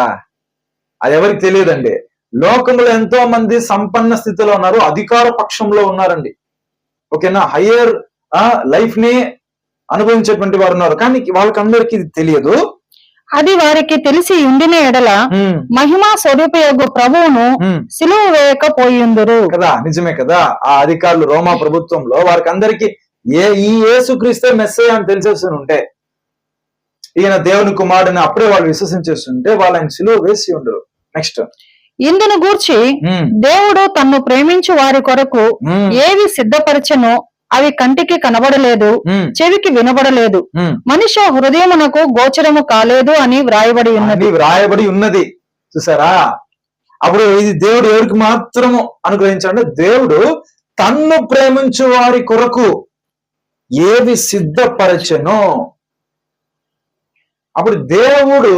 Speaker 1: అది ఎవరికి తెలియదండి. లోకంలో ఎంతో మంది సంపన్న స్థితిలో ఉన్నారు, అధికార పక్షంలో ఉన్నారండి. ఓకేనా, హయ్యర్ లైఫ్ ని అనుభవించేటువంటి వారు ఉన్నారు, కానీ వాళ్ళకందరికీ ఇది తెలియదు.
Speaker 2: అది వారికి తెలిసి ఉండిన ఎడల మహిమా స్వరూపయోగు ప్రభువును సిలువ వేయకపోయిందురు
Speaker 1: కదా. నిజమే కదా. ఆ అధికారులు రోమా ప్రభుత్వంలో వారికి అందరికి ఈ యేసుక్రీస్తే మెస్సయ్య అని తెలిసేసి ఉంటే, ఈయన దేవుని కుమారుడిని అప్పుడే వాళ్ళు విశ్వసించేస్తుంటే వాళ్ళు ఆయన సిలువ వేసి ఉండరు. నెక్స్ట్,
Speaker 2: ఇందును గూర్చి దేవుడు తన్ను ప్రేమించు వారి కొరకు ఏవి సిద్ధపరచనో అవి కంటికి కనబడలేదు, చెవికి వినబడలేదు, మనిషి హృదయమునకు గోచరము కాలేదు అని వ్రాయబడి ఉన్నది. చూసారా, అప్పుడు ఇది దేవుడు ఎవరికి మాత్రము అనుగ్రహించాడంటే దేవుడు తన్ను ప్రేమించు వారి కొరకు ఏవి సిద్ధపరచనో. అప్పుడు దేవుడు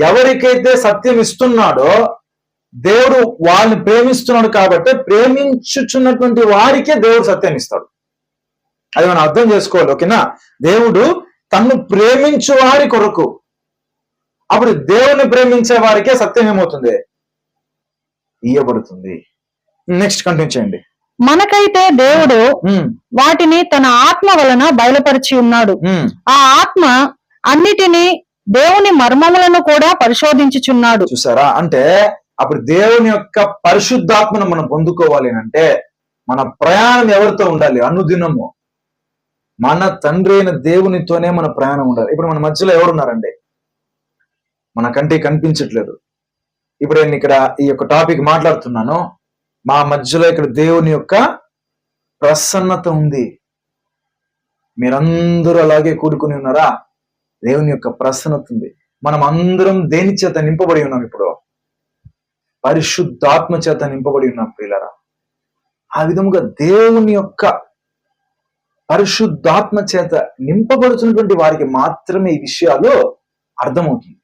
Speaker 2: ఎవరికైతే సత్యం ఇస్తున్నాడో దేవుడు వాళ్ళని ప్రేమిస్తున్నాడు కాబట్టి ప్రేమించుచున్నటువంటి వారికే దేవుడు సత్యం ఇస్తాడు. అది మనం అర్థం చేసుకోవాలి. ఓకేనా, దేవుడు తన్ను ప్రేమించు వారి కొరకు, అప్పుడు దేవుని ప్రేమించే వారికే సత్యం ఏమవుతుంది, ఇయ్యబడుతుంది. నెక్స్ట్ కంటిన్యూ చేయండి. మనకైతే దేవుడు వాటిని తన ఆత్మ వలన బయలుపరిచి ఉన్నాడు. ఆ ఆత్మ అన్నిటినీ దేవుని మర్మములను కూడా పరిశోధించుచున్నాడు.
Speaker 1: చూసారా, అంటే అప్పుడు దేవుని యొక్క పరిశుద్ధాత్మను మనం పొందుకోవాలి అంటే మన ప్రయాణం ఎవరితో ఉండాలి, అనుదినము మన తండ్రి అయిన దేవునితోనే మన ప్రయాణం ఉండాలి. ఇప్పుడు మన మధ్యలో ఎవరున్నారండి, మన కంటికి కనిపించట్లేదు. ఇప్పుడు నేను ఇక్కడ ఈ యొక్క టాపిక్ మాట్లాడుతున్నాను, మా మధ్యలో ఇక్కడ దేవుని యొక్క ప్రసన్నత ఉంది. మీరందరూ అలాగే కూడుకుని ఉన్నారా, దేవుని యొక్క ప్రసన్నత ఉంది. మనం అందరం దేని చేత నింపబడి ఉన్నాం, ఇప్పుడు పరిశుద్ధాత్మ చేత నింపబడి ఉన్నాం ప్రియులారా. ఆ విధముగా దేవుని యొక్క పరిశుద్ధాత్మ చేత నింపబడుతున్నటువంటి వారికి మాత్రమే ఈ విషయాలు అర్థమవుతుంది.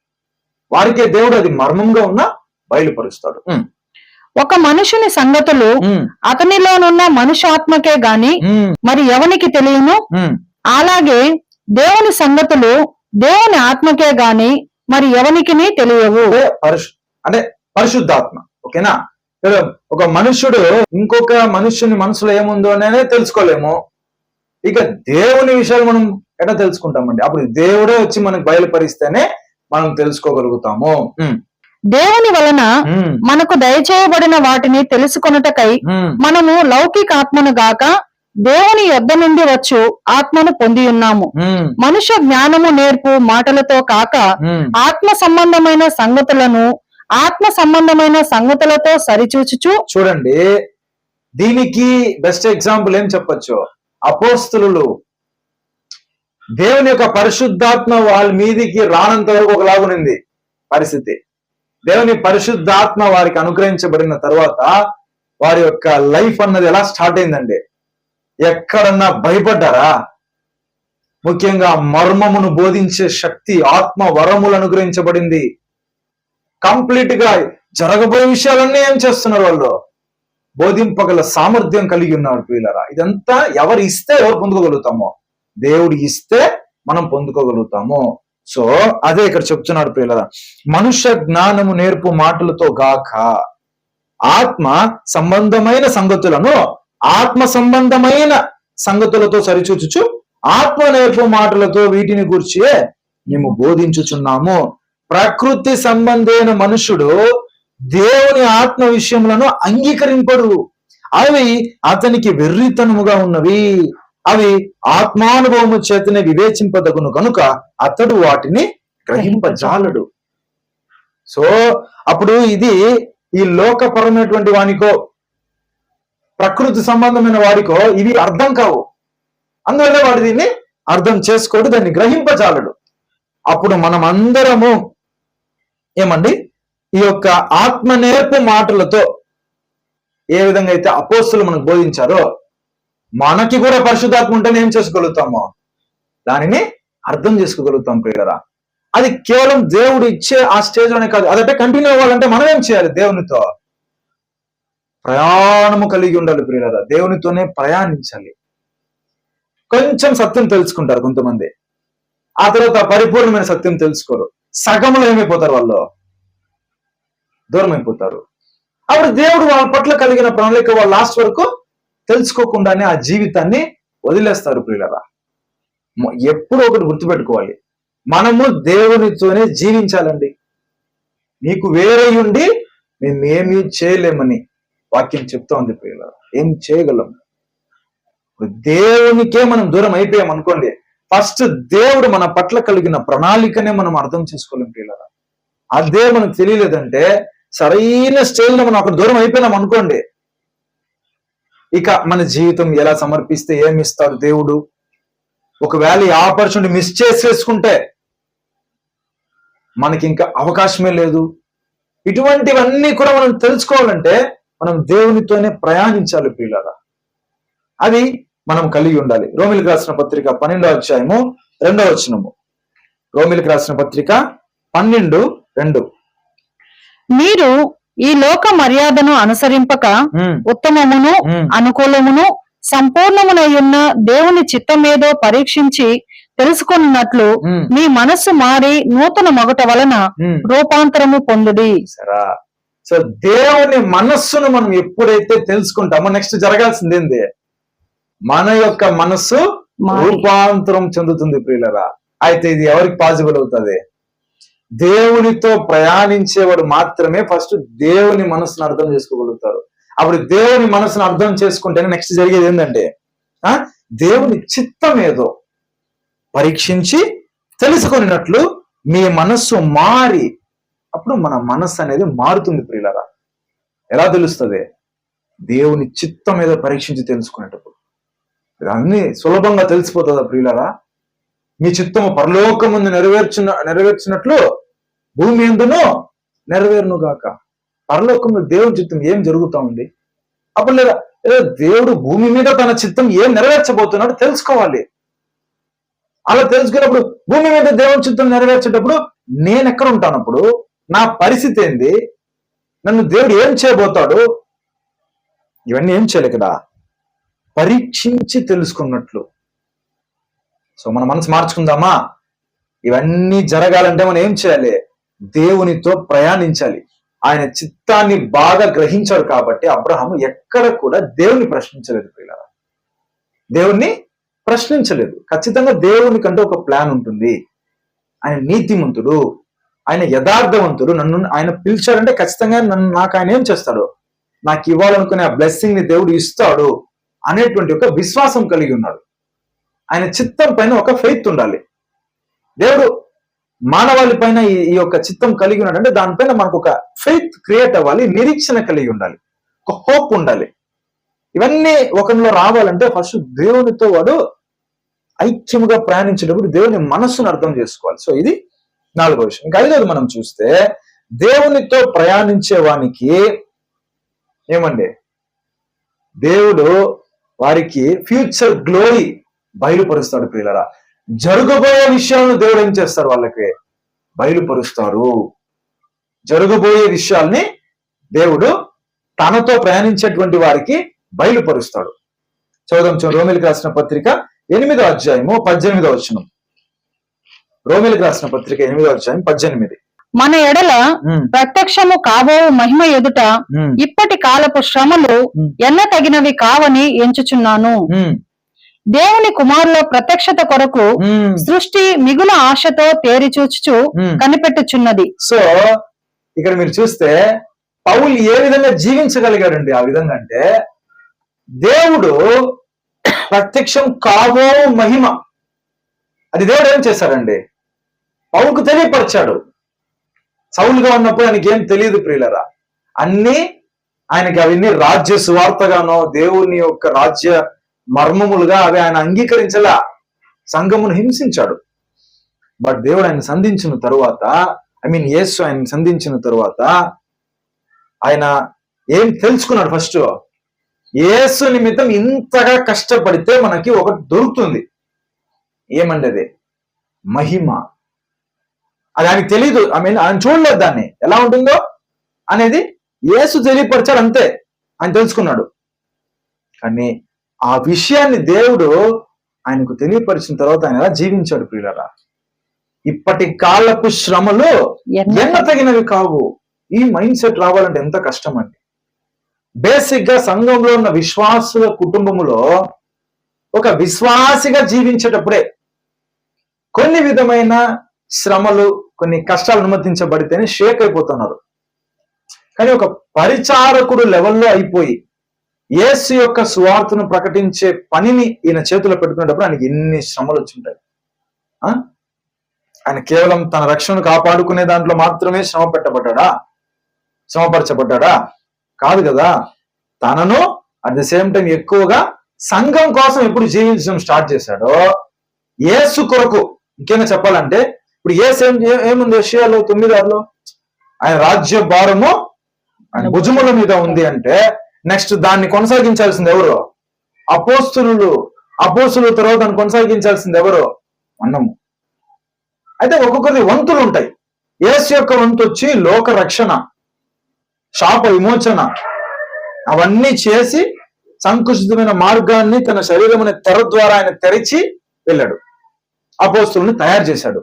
Speaker 1: వారికే దేవుడు అది మర్మంగా ఉన్నా బయలుపరుస్తాడు.
Speaker 2: ఒక మనుషుని సంగతులు అతనిలోనున్న మనుష్యాత్మకే గాని మరి ఎవనికి తెలియను, అలాగే దేవుని సంగతులు దేవుని ఆత్మకే గాని మరి ఎవనికి తెలియవు.
Speaker 1: అంటే పరిశుద్ధాత్మ. ఓకేనా, ఒక మనుష్యుడు ఇంకొక మనుష్యుని మనసులో ఏముందో అనేది తెలుసుకోలేము. ఇక దేవుని విషయాలు మనం ఎట్లా తెలుసుకుంటామండి, అప్పుడు దేవుడే వచ్చి మనకు బయలుపరిస్తేనే మనం తెలుసుకోగలుగుతాము.
Speaker 2: దేవుని వలన మనకు దయచేయబడిన వాటిని తెలుసుకొనుటకై మనము లౌకిక ఆత్మను గాక దేవుని యొద్ద నుండి వచ్చు ఆత్మను పొంది ఉన్నాము. మనుష్య జ్ఞానము నేర్పు మాటలతో కాక ఆత్మ సంబంధమైన సంగతులను ఆత్మ సంబంధమైన సంగతులతో సరిచూచుచు.
Speaker 1: చూడండి, దీనికి బెస్ట్ ఎగ్జాంపుల్ ఏం చెప్పొచ్చు, అపోస్తలులు. దేవుని యొక్క పరిశుద్ధాత్మ వాళ్ళ మీదికి రానంత వరకు ఒకలాగునింది పరిస్థితి. దేవుని పరిశుద్ధాత్మ వారికి అనుగ్రహించబడిన తర్వాత వారి యొక్క లైఫ్ అన్నది ఎలా స్టార్ట్ అయిందండి, ఎక్కడన్నా భయపడ్డారా? ముఖ్యంగా మర్మమును బోధించే శక్తి ఆత్మ వరములు అనుగ్రహించబడింది. కంప్లీట్ గా జరగబోయే విషయాలన్నీ ఏం చేస్తున్నారు, వాళ్ళు బోధింపగల సామర్థ్యం కలిగి ఉన్నారు ప్రియులారా. ఇదంతా ఎవరు ఇస్తే ఎవరు పొందుకోగలుగుతామో, దేవుడు ఇస్తే మనం పొందుకోగలుగుతాము. సో అదే ఇక్కడ చెప్తున్నాడు ప్రియులారా, మనుష్య జ్ఞానము నేర్పు మాటలతో గాక ఆత్మ సంబంధమైన సంగతులను ఆత్మ సంబంధమైన సంగతులతో సరిచూచుచు ఆత్మ నేర్పు మాటలతో వీటిని గురించి మేము బోధించుచున్నాము. ప్రకృతి సంబంధమైన మనుషుడు దేవుని ఆత్మ విషయములను అంగీకరింపడు, అవి అతనికి వెర్రితనముగా ఉన్నవి, అవి ఆత్మానుభవము చేతనే వివేచింపదగును కనుక అతడు వాటిని గ్రహింపజాలడు. సో అప్పుడు ఇది ఈ లోకపరమైనటువంటి వానికో ప్రకృతి సంబంధమైన వాడికో ఇవి అర్థం కావు, అందువల్ల వాడు దీన్ని అర్థం చేసుకోడు, దాన్ని గ్రహింపజాలడు. అప్పుడు మనం అందరము ఏమండి ఈ యొక్క ఆత్మ నేర్పు మాటలతో ఏ విధంగా అయితే అపోస్తులు మనకు బోధించారో మనకి కూడా పరిశుద్ధాత్మ ఉంటేనే ఏం చేసుకోగలుగుతామో దానిని అర్థం చేసుకోగలుగుతాం ప్రియులరా. అది కేవలం దేవుడు ఇచ్చే ఆ స్టేజ్ లోనే కాదు, అదంటే కంటిన్యూ అవ్వాలంటే మనం ఏం చేయాలి? దేవునితో ప్రయాణము కలిగి ఉండాలి ప్రియులరా. దేవునితోనే ప్రయాణించాలి. కొంచెం సత్యం తెలుసుకుంటారు కొంతమంది, ఆ తర్వాత పరిపూర్ణమైన సత్యం తెలుసుకోరు, సగంలో ఏమైపోతారు? వాళ్ళు దూరం అయిపోతారు. అప్పుడు దేవుడు వాళ్ళ పట్ల కలిగిన ప్రణాళిక వాళ్ళు లాస్ట్ వరకు తెలుసుకోకుండానే ఆ జీవితాన్ని వదిలేస్తారు ప్రియులరా. ఎప్పుడు ఒకటి గుర్తుపెట్టుకోవాలి, మనము దేవునితోనే జీవించాలండి. నీకు వేరే ఉండి మేమేమీ చేయలేమని వాక్యం చెప్తా ఉంది ప్రియులరా. ఏం చేయగలం? దేవునికే మనం దూరం అయిపోయాం అనుకోండి, ఫస్ట్ దేవుడు మన పట్ల కలిగిన ప్రణాళికనే మనం అర్థం చేసుకోలేం ప్రియులరా. అదే మనకు తెలియలేదంటే సరైన స్టేజ్లో మనం అక్కడ దూరం అయిపోయినాం అనుకోండి, ఇక మన జీవితం ఎలా సమర్పిస్తే ఏమి ఇస్తాడు దేవుడు? ఒకవేళ ఈ ఆపర్చునిటీ మిస్ చేసేసుకుంటే మనకి ఇంకా అవకాశమే లేదు. ఇటువంటివన్నీ కూడా మనం తెలుసుకోవాలంటే మనం దేవునితోనే ప్రయాణించాలి ప్రియులారా. అది మనం కలిగి ఉండాలి. రోమిలికి రాసిన పత్రిక 12వ అధ్యాయము 2వ వచనము. రోమిలికి రాసిన పత్రిక 12:2.
Speaker 2: మీరు ఈ లోక మర్యాదను అనుసరింపక ఉత్తమమును అనుకూలమును సంపూర్ణమునయున్న దేవుని చిత్తమేదో పరీక్షించి తెలుసుకున్నట్లు మీ మనస్సు మారి నూతన మొగట వలన రూపాంతరము పొందుడి.
Speaker 1: సరా, సో దేవుని మనస్సును మనం ఎప్పుడైతే తెలుసుకుంటామో నెక్స్ట్ జరగాల్సింది ఏంది? మన యొక్క మనస్సు రూపాంతరం చెందుతుంది ప్రియులరా. అయితే ఇది ఎవరికి పాసిబుల్ అవుతుంది? దేవునితో ప్రయాణించేవాడు మాత్రమే ఫస్ట్ దేవుని మనసును అర్థం చేసుకోగలుగుతారు. అప్పుడు దేవుని మనసును అర్థం చేసుకుంటేనే నెక్స్ట్ జరిగేది ఏంటంటే దేవుని చిత్తం ఏదో పరీక్షించి తెలుసుకున్నట్లు మీ మనస్సు మారి, అప్పుడు మన మనస్సు అనేది మారుతుంది ప్రియులరా. ఎలా తెలుస్తుంది? దేవుని చిత్తం ఏదో పరీక్షించి తెలుసుకునేటప్పుడు. అన్ని సులభంగా తెలిసిపోతుందా ప్రియులరా? మీ చిత్తము పరలోకముందు నెరవేర్చినట్లు భూమి ఎందునో నెరవేరును గాక. పరలోకంలో దేవుని చిత్తం ఏం జరుగుతా ఉంది? అప్పుడు లేదా దేవుడు భూమి మీద తన చిత్తం ఏం నెరవేర్చబోతున్నాడు తెలుసుకోవాలి. అలా తెలుసుకున్నప్పుడు భూమి మీద దేవుని చిత్తం నెరవేర్చేటప్పుడు నేను ఎక్కడ ఉంటానప్పుడు నా పరిస్థితి ఏంది, నన్ను దేవుడు ఏం చేయబోతాడు, ఇవన్నీ ఏం చేయాలి కదా? పరీక్షించి తెలుసుకున్నట్లు. సో మన మనసు మార్చుకుందామా? ఇవన్నీ జరగాలంటే మనం ఏం చేయాలి? దేవునితో ప్రయాణించాలి. ఆయన చిత్తాన్ని బాగా గ్రహించాడు కాబట్టి అబ్రహాము ఎక్కడ కూడా దేవుని ప్రశ్నించలేదు పిల్లరా. దేవుణ్ణి ప్రశ్నించలేదు. ఖచ్చితంగా దేవుని కంటే ఒక ప్లాన్ ఉంటుంది. ఆయన నీతిమంతుడు, ఆయన యథార్థవంతుడు. నన్ను ఆయన పిలిచాడంటే ఖచ్చితంగా నాకు ఆయన ఏం చేస్తాడు, నాకు ఇవ్వాలనుకునే ఆ బ్లెస్సింగ్ ని దేవుడు ఇస్తాడు అనేటువంటి ఒక విశ్వాసం కలిగి ఉన్నాడు. ఆయన చిత్తం పైన ఒక ఫెయిత్ ఉండాలి. దేవుడు మానవాళి పైన ఈ యొక్క చిత్తం కలిగి ఉన్నాడు అంటే దానిపైన మనకు ఒక ఫెయిత్ క్రియేట్ అవ్వాలి, నిరీక్షణ కలిగి ఉండాలి, ఒక హోప్ ఉండాలి. ఇవన్నీ ఒకరిలో రావాలంటే ఫస్ట్ దేవునితో వాడు ఐక్యముగా ప్రయాణించేటప్పుడు దేవుని మనస్సును అర్థం చేసుకోవాలి. సో ఇది 4వ విషయం. ఇంకా 5వది మనం చూస్తే దేవునితో ప్రయాణించే వానికి ఏమండి, దేవుడు వారికి ఫ్యూచర్ గ్లోరీ బయలుపరుస్తాడు ప్రియులరా. జరగబోయే విషయాలను దేవుడు ఏం చేస్తారు? వాళ్ళకి బయలుపరుస్తారు. జరగబోయే విషయాల్ని దేవుడు తనతో ప్రయాణించేటువంటి వారికి బయలుపరుస్తాడు. చదువుదాం. రోమిలికి రాసిన పత్రిక 8వ అధ్యాయము 18వ వచనం. రోమిలికి రాసిన పత్రిక 8వ అధ్యాయం 18.
Speaker 2: మన ఎడల ప్రత్యక్షము కాబో మహిమ ఎదుట ఇప్పటి కాలపు శ్రమలు ఎన్న తగినవి కావని ఎంచుచున్నాను. దేవుని కుమారుల ప్రత్యక్షత కొరకు సృష్టి మిగుల ఆశతో తేరి చూచుచు కనిపెట్టుచున్నది.
Speaker 1: సో ఇక్కడ మీరు చూస్తే పౌలు ఏ విధంగా జీవించగలిగాడండి? ఆ విధంగా అంటే దేవుడు ప్రత్యక్షం కాబో మహిమ, అది దేవుడు ఏం చేశాడండి? పౌలుకు తెలియపరిచాడు. సౌలుగా ఉన్నప్పుడు ఆయనకి ఏం తెలియదు ప్రియులరా. ఆయనకి అవన్నీ రాజ్య సువార్తగానో దేవుని యొక్క రాజ్య మర్మములుగా అవి ఆయన అంగీకరించలా. సంఘమును హింసించాడు. బట్ దేవుడు ఆయన సంధించిన తరువాత, యేసు ఆయన సంధించిన తరువాత ఆయన ఏం తెలుసుకున్నాడు? ఫస్ట్ యేసు నిమిత్తం ఇంతగా కష్టపడితే మనకి ఒకటి దొరుకుతుంది. ఏమండి అది? మహిమ. అది ఆయనకి తెలీదు. ఆయన చూడలేదు దాన్ని ఎలా ఉంటుందో అనేది. యేసు తెలియపరిచాడు అంతే, ఆయన తెలుసుకున్నాడు. కానీ ఆ విషయాన్ని దేవుడు ఆయనకు తెలియపరిచిన తర్వాత ఆయన ఎలా జీవించాడు ప్రియులారా? ఇప్పటి కాలపు శ్రమలు ఎన్న తగినవి కావు. ఈ మైండ్ సెట్ రావాలంటే ఎంత కష్టం అండి. బేసిక్ గా సంఘంలో ఉన్న విశ్వాసుల కుటుంబములో ఒక విశ్వాసిగా జీవించేటప్పుడే కొన్ని విధమైన శ్రమలు, కొన్ని కష్టాలు అనుమతించబడితేనే షేక్ అయిపోతున్నారు. కానీ ఒక పరిచారకుడు లెవెల్లో అయిపోయి యేసు యొక్క సువార్తను ప్రకటించే పనిని ఈయన చేతిలో పెట్టుకునేటప్పుడు ఆయనకి ఎన్ని శ్రమలు వచ్చుంటాయి. ఆయన కేవలం తన రక్షణను కాపాడుకునే దాంట్లో మాత్రమే శ్రమపరచబడ్డా? కాదు కదా. తనను అట్ ద సేమ్ టైం ఎక్కువగా సంఘం కోసం ఎప్పుడు జీవించడం స్టార్ట్ చేశాడో, యేసు కొరకు ముఖ్యంగా చెప్పాలంటే, ఇప్పుడు యేసు ఏముంది యెషయాలో 9:6 ఆయన రాజ్య భారము ఆయన భుజముల మీద ఉంది అంటే, నెక్స్ట్ దాన్ని కొనసాగించాల్సింది ఎవరు? అపోస్తులు తర్వాత దాన్ని కొనసాగించాల్సింది ఎవరు? మనము. అయితే ఒక్కొక్కరి వంతులు ఉంటాయి. యేసు యొక్క వంతు వచ్చి లోక రక్షణ, శాప విమోచన, అవన్నీ చేసి సంకుచితమైన మార్గాన్ని తన శరీరం అనే తెర ద్వారా ఆయన తెరిచి వెళ్ళాడు. అపోస్తులను తయారు చేశాడు,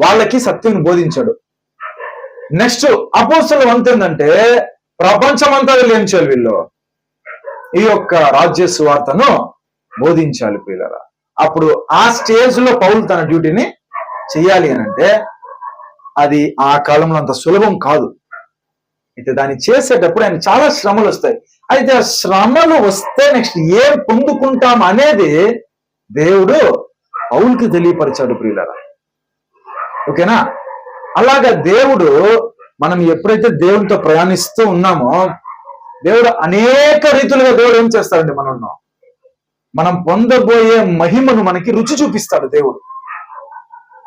Speaker 1: వాళ్ళకి సత్యం బోధించాడు. నెక్స్ట్ అపోస్తుల వంతు ఏంటంటే, ప్రపంచమంతా ఏం చేయాలి? వీళ్ళు ఈ యొక్క రాజ్య సువార్తను బోధించాలి పిల్లరా. అప్పుడు ఆ స్టేజ్ లో పౌలు తన డ్యూటీని చెయ్యాలి అని అంటే అది ఆ కాలంలో అంత సులభం కాదు. అయితే దాన్ని చేసేటప్పుడు ఆయన చాలా శ్రమలు వస్తాయి. అయితే ఆ శ్రమలు వస్తే నెక్స్ట్ ఏం పొందుకుంటాం అనేది దేవుడు పౌలుకి తెలియపరిచాడు ప్రియులారా. ఓకేనా? అలాగా దేవుడు, మనం ఎప్పుడైతే దేవునితో ప్రయాణిస్తూ ఉన్నామో, దేవుడు అనేక రీతులుగా దేవుడు ఏం చేస్తాడండి? మనం పొందబోయే మహిమను మనకి రుచి చూపిస్తాడు. దేవుడు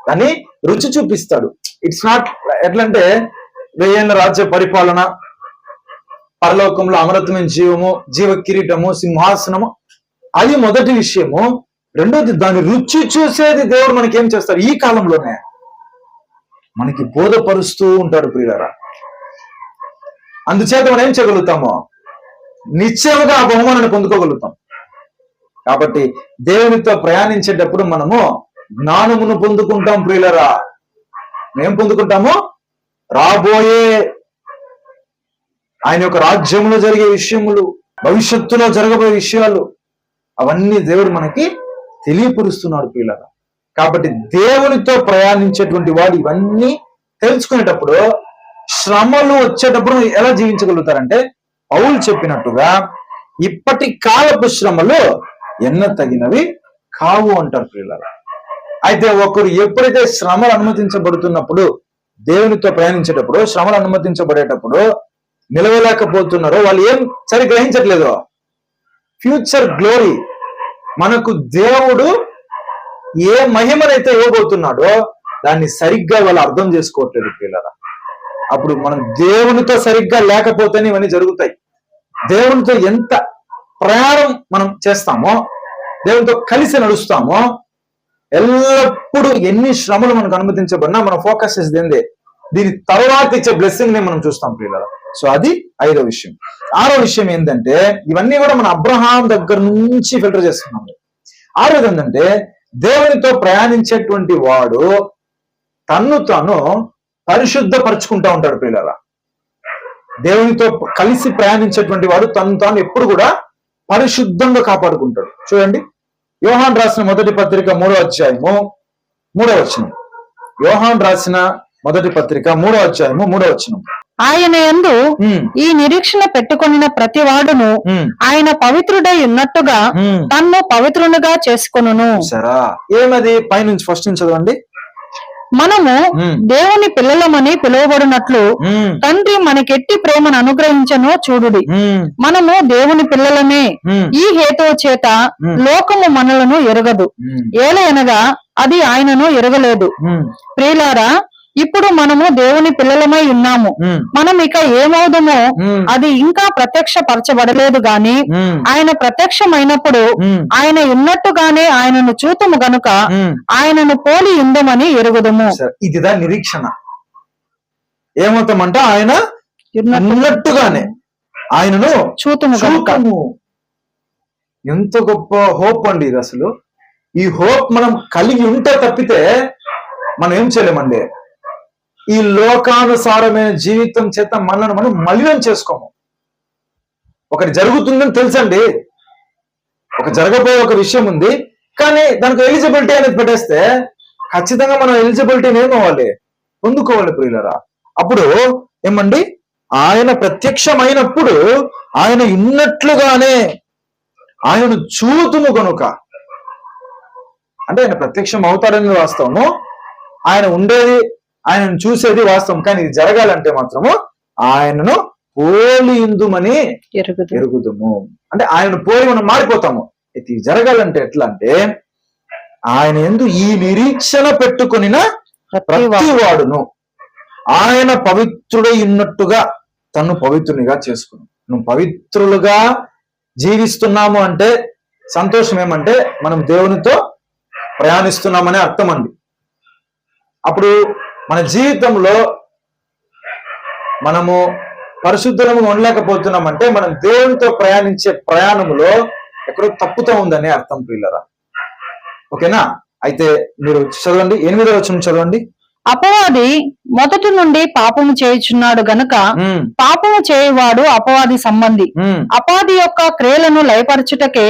Speaker 1: దాన్ని రుచి చూపిస్తాడు. ఇట్స్ నాట్ ఎట్లంటే 1000 ఏళ్ల రాజ్య పరిపాలన, పరలోకంలో అమరత్వమైన జీవము, జీవ కిరీటము, సింహాసనము, అది మొదటి విషయము. రెండోది, దాన్ని రుచి చూసేది దేవుడు మనకి ఏం చేస్తాడు? ఈ కాలంలోనే మనకి బోధపరుస్తూ ఉంటాడు ప్రియులారా. అందుచేత మనం ఏం చేయగలుగుతామో నిశ్చయముగా ఆ బహుమానాన్ని పొందుకోగలుగుతాం. కాబట్టి దేవునితో ప్రయాణించేటప్పుడు మనము జ్ఞానమును పొందుకుంటాం ప్రియులారా. మేము పొందుకుంటాము రాబోయే ఆయన యొక్క రాజ్యంలో జరిగే విషయములు, భవిష్యత్తులో జరగబోయే విషయాలు, అవన్నీ దేవుడు మనకి తెలియపరుస్తున్నాడు ప్రియులారా. కాబట్టి దేవునితో ప్రయాణించేటువంటి వాడు ఇవన్నీ తెలుసుకునేటప్పుడు, శ్రమలు వచ్చేటప్పుడు ఎలా జీవించగలుగుతారంటే, పౌలు చెప్పినట్టుగా ఇప్పటి కాలపు శ్రమలు ఎన్న తగినవి కావు అంటారు ప్రియులారా. అయితే ఒకరు ఎప్పుడైతే శ్రమలు అనుమతించబడుతున్నప్పుడు, దేవునితో ప్రయాణించేటప్పుడు, శ్రమలు అనుమతించబడేటప్పుడు నిలవలేకపోతున్నారో, వాళ్ళు ఏం సరి గ్రహించట్లేదు. ఫ్యూచర్ గ్లోరీ, మనకు దేవుడు ఏ మహిమనైతే ఇవ్వబోతున్నాడో దాన్ని సరిగ్గా వాళ్ళు అర్థం చేసుకోవట్లేదు పిల్లరా. అప్పుడు మనం దేవునితో సరిగ్గా లేకపోతేనే ఇవన్నీ జరుగుతాయి. దేవునితో ఎంత ప్రయాణం మనం చేస్తామో, దేవునితో కలిసి నడుస్తామో, ఎల్లప్పుడూ ఎన్ని శ్రమలు మనకు అనుమతించబడినా మన ఫోకస్ ఏంది? దీని తర్వాత ఇచ్చే బ్లెస్సింగ్ ని మనం చూస్తాం పిల్లరా. సో అది 5వ విషయం. 6వ విషయం ఏంటంటే, ఇవన్నీ కూడా మన అబ్రహాం దగ్గర నుంచి ఫిల్టర్ చేస్తున్నాం. 6వది ఏంటంటే, దేవునితో ప్రయాణించేటువంటి వాడు తన్ను తాను పరిశుద్ధపరుచుకుంటా ఉంటాడు పిల్లరా. దేవునితో కలిసి ప్రయాణించేటువంటి వాడు తను తాను ఎప్పుడు కూడా పరిశుద్ధంగా కాపాడుకుంటాడు. చూడండి, యోహాన్ రాసిన మొదటి పత్రిక 3వ అధ్యాయము 3వ వచనం. యోహాన్ రాసిన మొదటి పత్రిక 3వ అధ్యాయము 3వ వచనం.
Speaker 2: ఆయన యందు ఈ నిరీక్షణ పెట్టుకొనిన ప్రతి వాడును ఆయన పవిత్రుడై ఉన్నట్టుగా తన్ను పవిత్రునిగా చేసుకొనును.
Speaker 1: సరా, ఏమది? పైనుంచి ఫస్ట్ నుంచి చదవండి.
Speaker 2: మనము దేవుని పిల్లలమని పిలువబడినట్లు తండ్రి మనకెట్టి ప్రేమను అనుగ్రహించను చూడుడి. మనము దేవుని పిల్లలమే. ఈ హేతువు చేత లోకము మనలను ఎరగదు, ఏలయనగా అది ఆయనను ఎరగలేదు. ప్రియులారా, ఇప్పుడు మనము దేవుని పిల్లలమై ఉన్నాము. మనం ఇక ఏమవుదమో అది ఇంకా ప్రత్యక్షపరచబడలేదు గాని ఆయన ప్రత్యక్షమైనప్పుడు ఆయన ఉన్నట్టుగానే ఆయనను చూతుము గనుక ఆయనను పోలి ఉందమని ఎరుగుదము.
Speaker 1: ఇదిదా నిరీక్షణ. ఏమవుతామంట? ఆయన ఉన్నట్టుగానే ఆయనను
Speaker 2: చూతుము గనుక.
Speaker 1: ఎంత గొప్ప హోప్ అండి ఇది. అసలు ఈ హోప్ మనం కలిగి ఉంటే తప్పితే మనం ఏం చేయలేమండి. ఈ లోకానుసారమైన జీవితం చేత మనల్ని మనం మలినం చేసుకోము. ఒకటి జరుగుతుందని తెలుసండి, ఒక జరగబోయే ఒక విషయం ఉంది, కానీ దానికి ఎలిజిబిలిటీ అనేది పెట్టేస్తే ఖచ్చితంగా మనం ఎలిజిబిలిటీని ఏమవ్వాలి? పొందుకోవాలి ప్రియులరా. అప్పుడు ఏమండి, ఆయన ప్రత్యక్షమైనప్పుడు ఆయన ఉన్నట్లుగానే ఆయనను చూతుము గనుక, అంటే ఆయన ప్రత్యక్షం అవుతాడని వాస్తవము, ఆయన ఉండేది ఆయనను చూసేది వాస్తవం. కానీ ఇది జరగాలంటే మాత్రము ఆయనను పోలి ఉందుమని ఎరుగుదము. అంటే ఆయన పోలి మనం మారిపోతాము. ఇది జరగాలంటే ఎట్లా అంటే, ఆయన యందు ఈ నిరీక్షణ పెట్టుకొనిన ప్రతి వాడును ఆయన పవిత్రుడై ఉన్నట్టుగా తను పవిత్రునిగా చేసుకును. నువ్వు పవిత్రులుగా జీవిస్తున్నాము అంటే సంతోషం ఏమంటే మనం దేవునితో ప్రయాణిస్తున్నామనే అర్థం అండి. అప్పుడు మన జీవితంలో మనము పరిశుద్ధులము ఉండలేకపోతున్నామంటే మనం దేవునితో ప్రయాణించే ప్రయాణంలో ఎక్కడో తప్పుతో ఉందనే అర్థం ప్రియులరా. ఓకేనా? అయితే మీరు చదవండి, 8వ వచనం చదవండి.
Speaker 2: అపవాది మొదటి నుండి పాపము చేయుచున్నాడు గనుక పాపము చేయువాడు అపవాది సంబంధి. అపవాది యొక్క క్రియలను లయపరచుటకే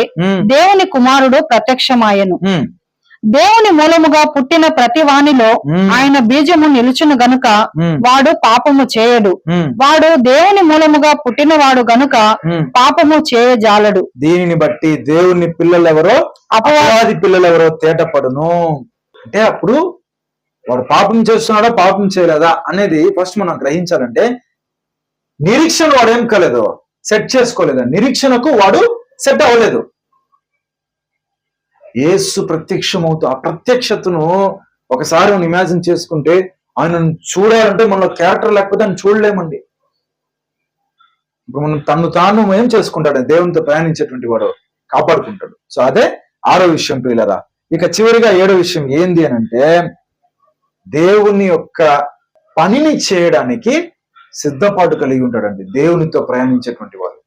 Speaker 2: దేవుని కుమారుడు ప్రత్యక్షమాయెను. దేవుని మూలముగా పుట్టిన ప్రతి వానిలో ఆయన బీజము నిలుచును గనుక వాడు పాపము చేయడు. వాడు దేవుని మూలముగా పుట్టినవాడు గనుక పాపము చేయజాలడు.
Speaker 1: దీనిని బట్టి దేవుని పిల్లలు ఎవరో అపవాది పిల్లలు ఎవరో తేటపడును. అంటే అప్పుడు వాడు పాపం చేస్తున్నాడా పాపం చేయలేదా అనేది ఫస్ట్ మనం గ్రహించాలంటే, నిరీక్షణ వాడు ఏం కాలేదు, సెట్ చేసుకోలేదు. నిరీక్షణకు వాడు సెట్ అవ్వలేదు. యేసు ప్రత్యక్షమవుతూ ఆ ప్రత్యక్షతను ఒకసారి మనం ఇమాజిన్ చేసుకుంటే, ఆయనను చూడాలంటే మనలో క్యారెక్టర్ లేకపోతే ఆయన చూడలేమండి. ఇప్పుడు మనం తాను ఏం చేసుకుంటాడు? దేవునితో ప్రయాణించేటువంటి వాడు కాపాడుకుంటాడు. సో అదే 6వ విషయం ప్రియులరా. ఇక చివరిగా 7వ విషయం ఏంది అని అంటే, దేవుని యొక్క పనిని చేయడానికి సిద్ధపాటు కలిగి ఉంటాడండి దేవునితో ప్రయాణించేటువంటి వాడు.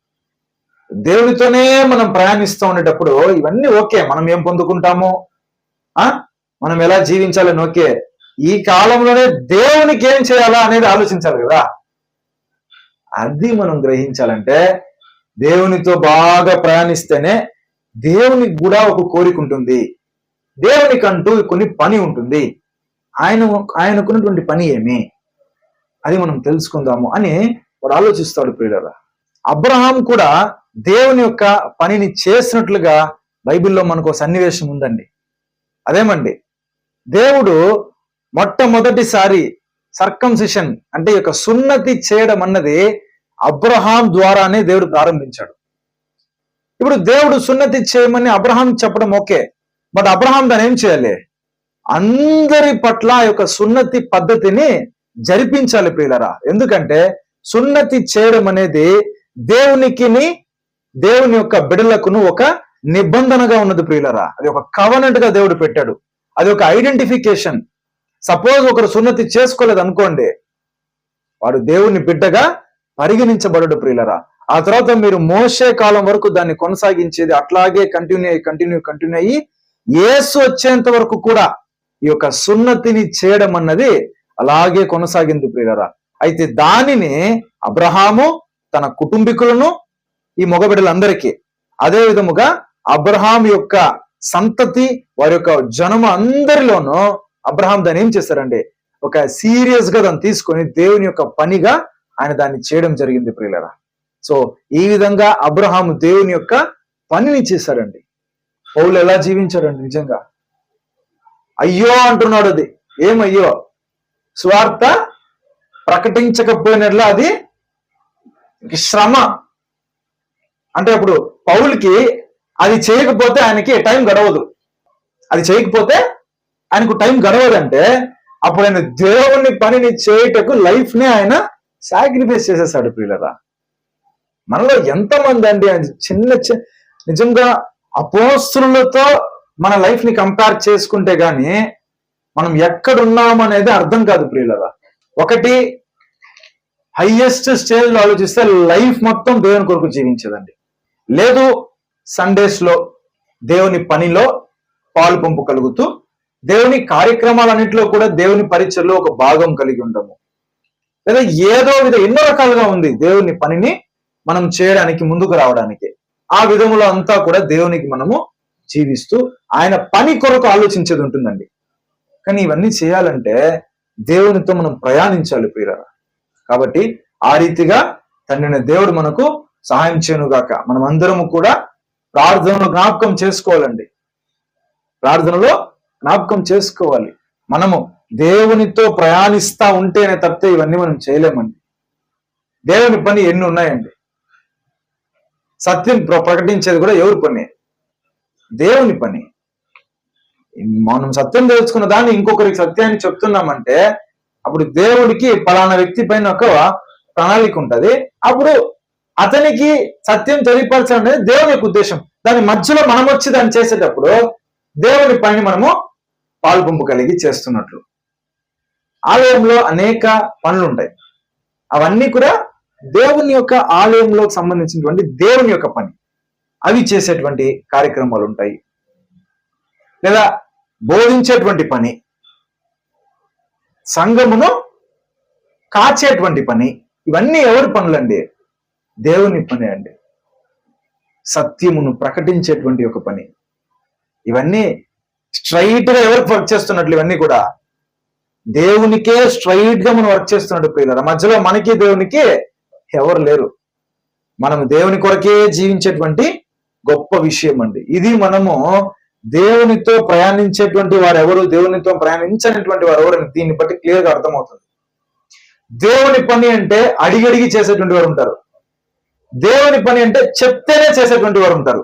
Speaker 1: దేవునితోనే మనం ప్రయాణిస్తూ ఉండేటప్పుడు ఇవన్నీ ఓకే, మనం ఏం పొందుకుంటాము, మనం ఎలా జీవించాలని ఓకే, ఈ కాలంలోనే దేవునికి ఏం చేయాలా అనేది ఆలోచించాలి కదా. అది మనం గ్రహించాలంటే దేవునితో బాగా ప్రయాణిస్తేనే దేవునికి కూడా ఒక కోరిక ఉంటుంది, దేవునికంటూ కొన్ని పని ఉంటుంది. ఆయనకున్నటువంటి పని ఏమి, అది మనం తెలుసుకుందాము అని వాడు ఆలోచిస్తాడు ప్రియులారా. అబ్రహాం కూడా దేవుని యొక్క పనిని చేసినట్లుగా బైబిల్లో మనకు సన్నివేశం ఉందండి. అదేమండి, దేవుడు మొట్టమొదటిసారి సర్కంసిషన్ అంటే యొక్క సున్నతి చేయడం అన్నది అబ్రహాం ద్వారానే దేవుడు ప్రారంభించాడు. ఇప్పుడు దేవుడు సున్నతి చేయమని అబ్రహాం చెప్పడం ఓకే, బట్ అబ్రహాం దాన్ని ఏం చేయాలి? అందరి పట్ల ఆ యొక్క సున్నతి పద్ధతిని జరిపించాలి ప్రియులరా. ఎందుకంటే సున్నతి చేయడం అనేది దేవుని యొక్క బిడ్డలకును ఒక నిబంధనగా ఉన్నది ప్రియులరా. అది ఒక కవనెంట్ గా దేవుడు పెట్టాడు. అది ఒక ఐడెంటిఫికేషన్. సపోజ్ ఒకరు సున్నతి చేసుకోలేదు అనుకోండి, వాడు దేవుని బిడ్డగా పరిగణించబడడు ప్రియులరా. ఆ తర్వాత మీరు మోషే కాలం వరకు దాన్ని కొనసాగించేది అట్లాగే కంటిన్యూ అయ్యి యేసు వచ్చేంత వరకు కూడా ఈ యొక్క సున్నతిని చేయడం అన్నది అలాగే కొనసాగింది ప్రియులరా. అయితే దానిని అబ్రహాము తన కుటుంబీకులను ఈ మగబిడ్డలందరికీ, అదే విధముగా అబ్రహాం యొక్క సంతతి వారి యొక్క జనము అందరిలోనూ అబ్రహాం దాన్ని ఏం చేశారండి, ఒక సీరియస్ గా దాన్ని తీసుకొని దేవుని యొక్క పనిగా ఆయన దాన్ని చేయడం జరిగింది ప్రియులరా. సో ఈ విధంగా అబ్రహాము దేవుని యొక్క పనిని చేశాడండి. పౌలు ఎలా జీవించాడండి? నిజంగా అయ్యో అంటున్నాడు. అది ఏమయ్యో స్వార్థ ప్రకటించకపోయినట్ల అది శ్రమ. అంటే ఇప్పుడు పౌలుకి అది చేయకపోతే ఆయనకి టైం గడవదు, అది చేయకపోతే ఆయనకు టైం గడవదంటే అప్పుడు ఆయన దేవుని పనిని చేయటకు లైఫ్ ని ఆయన సాక్రిఫైస్ చేసేసాడు. ప్రియులరా, మనలో ఎంతమంది అండి నిజంగా అపోస్తులతో మన లైఫ్ ని కంపేర్ చేసుకుంటే గాని మనం ఎక్కడున్నాం అనేది అర్థం కాదు. ప్రియులరా, ఒకటి హైయెస్ట్ స్టేజ్ లో ఆలోచిస్తే లైఫ్ మొత్తం దేవుని కొరకు జీవించదండి. లేదు సండేస్ లో దేవుని పనిలో పాలు పంపు కలుగుతూ దేవుని కార్యక్రమాలన్నింటిలో కూడా దేవుని పరిచయలో ఒక భాగం కలిగి ఉండము. లేదా ఏదో ఎన్నో రకాలుగా ఉంది దేవుని పనిని మనం చేయడానికి, ముందుకు రావడానికి. ఆ విధములో అంతా కూడా దేవునికి మనము జీవిస్తూ ఆయన పని కొరకు ఆలోచించేది ఉంటుందండి. కానీ ఇవన్నీ చేయాలంటే దేవునితో మనం ప్రయాణించాలి ప్రియులారా. కాబట్టి ఆ రీతిగా తండ్రిని దేవుడు మనకు సహాయం చేయనుగాక. మనం అందరము కూడా ప్రార్థనలో జ్ఞాపకం చేసుకోవాలండి. ప్రార్థనలో జ్ఞాపకం చేసుకోవాలి. మనము దేవునితో ప్రయాణిస్తా ఉంటేనే తప్పితే ఇవన్నీ మనం చేయలేమండి. దేవుని పని ఎన్ని ఉన్నాయండి. సత్యం ప్రకటించేది కూడా ఎవరి పని? దేవుని పని. మనం సత్యం తెలుసుకున్న దాన్ని ఇంకొకరికి సత్యాన్ని చెప్తున్నామంటే అప్పుడు దేవుడికి పలానా వ్యక్తి పైన ఒక ప్రణాళిక ఉంటది. అప్పుడు అతనికి సత్యం తెలియపరచడం అనేది దేవుని యొక్క ఉద్దేశం. దాని మధ్యలో మనం వచ్చి దాన్ని చేసేటప్పుడు దేవుని పని మనము పాల్పంపు కలిగి చేస్తున్నట్లు. ఆలయంలో అనేక పనులు ఉంటాయి. అవన్నీ కూడా దేవుని యొక్క ఆలయంలో సంబంధించినటువంటి దేవుని యొక్క పని. అవి చేసేటువంటి కార్యక్రమాలు ఉంటాయి. లేదా బోధించేటువంటి పని, సంఘమును కాచేటువంటి పని, ఇవన్నీ ఎవరి పనులండి? దేవుని పని అండి. సత్యమును ప్రకటించేటువంటి ఒక పని. ఇవన్నీ స్ట్రైట్ గా ఎవరికి వర్క్ చేస్తున్నట్లు? ఇవన్నీ కూడా దేవునికే స్ట్రైట్ గా మనం వర్క్ చేస్తున్నట్టు ప్రియులారా. మధ్యలో మనకి దేవునికి ఎవరు లేరు. మనం దేవుని కొరకే జీవించేటువంటి గొప్ప విషయం అండి ఇది. మనము దేవునితో ప్రయాణించేటువంటి వారు ఎవరు, దేవునితో ప్రయాణించనటువంటి వారు ఎవరు, దీన్ని బట్టి క్లియర్ గా అర్థమవుతుంది. దేవుని పని అంటే అడిగడిగి చేసేటువంటి వారు ఉంటారు. దేవుని పని అంటే చెప్తేనే చేసేటువంటి వారు ఉంటారు.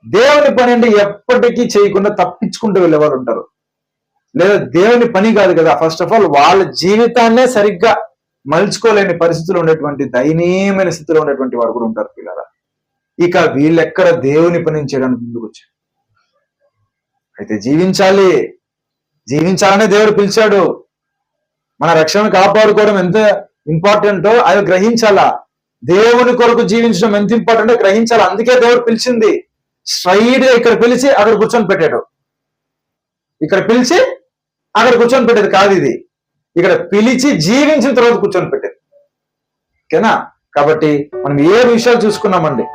Speaker 1: దేవుని పని అంటే ఎప్పటికీ చేయకుండా తప్పించుకుంటూ వెళ్ళేవారు ఉంటారు. లేదా దేవుని పని కాదు కదా, ఫస్ట్ ఆఫ్ ఆల్ వాళ్ళ జీవితాన్నే సరిగ్గా మలుచుకోలేని పరిస్థితులు ఉండేటువంటి, దయనీయమైన స్థితిలో ఉండేటువంటి వారు కూడా ఉంటారు పిల్లరా. ఇక వీళ్ళెక్కడ దేవుని పని చేయడానికి ముందుకు వచ్చారు? అయితే జీవించాలనే దేవుడు పిలిచాడు. మన రక్షణ కాపాడుకోవడం ఎంత ఇంపార్టెంటో అది గ్రహించాలా. దేవుని కొరకు జీవించడం ఎంత ఇంపార్టెంటో గ్రహించాలి. అందుకే దేవుడు పిలిచింది. స్ట్రైట్ గా ఇక్కడ పిలిచి అక్కడ కూర్చొని పెట్టాడు. ఇక్కడ పిలిచి అక్కడ కూర్చొని పెట్టేది కాదు ఇది. ఇక్కడ పిలిచి జీవించిన తర్వాత కూర్చొని పెట్టేది. ఓకేనా? కాబట్టి మనం ఏ విషయాలు చూసుకున్నామండి,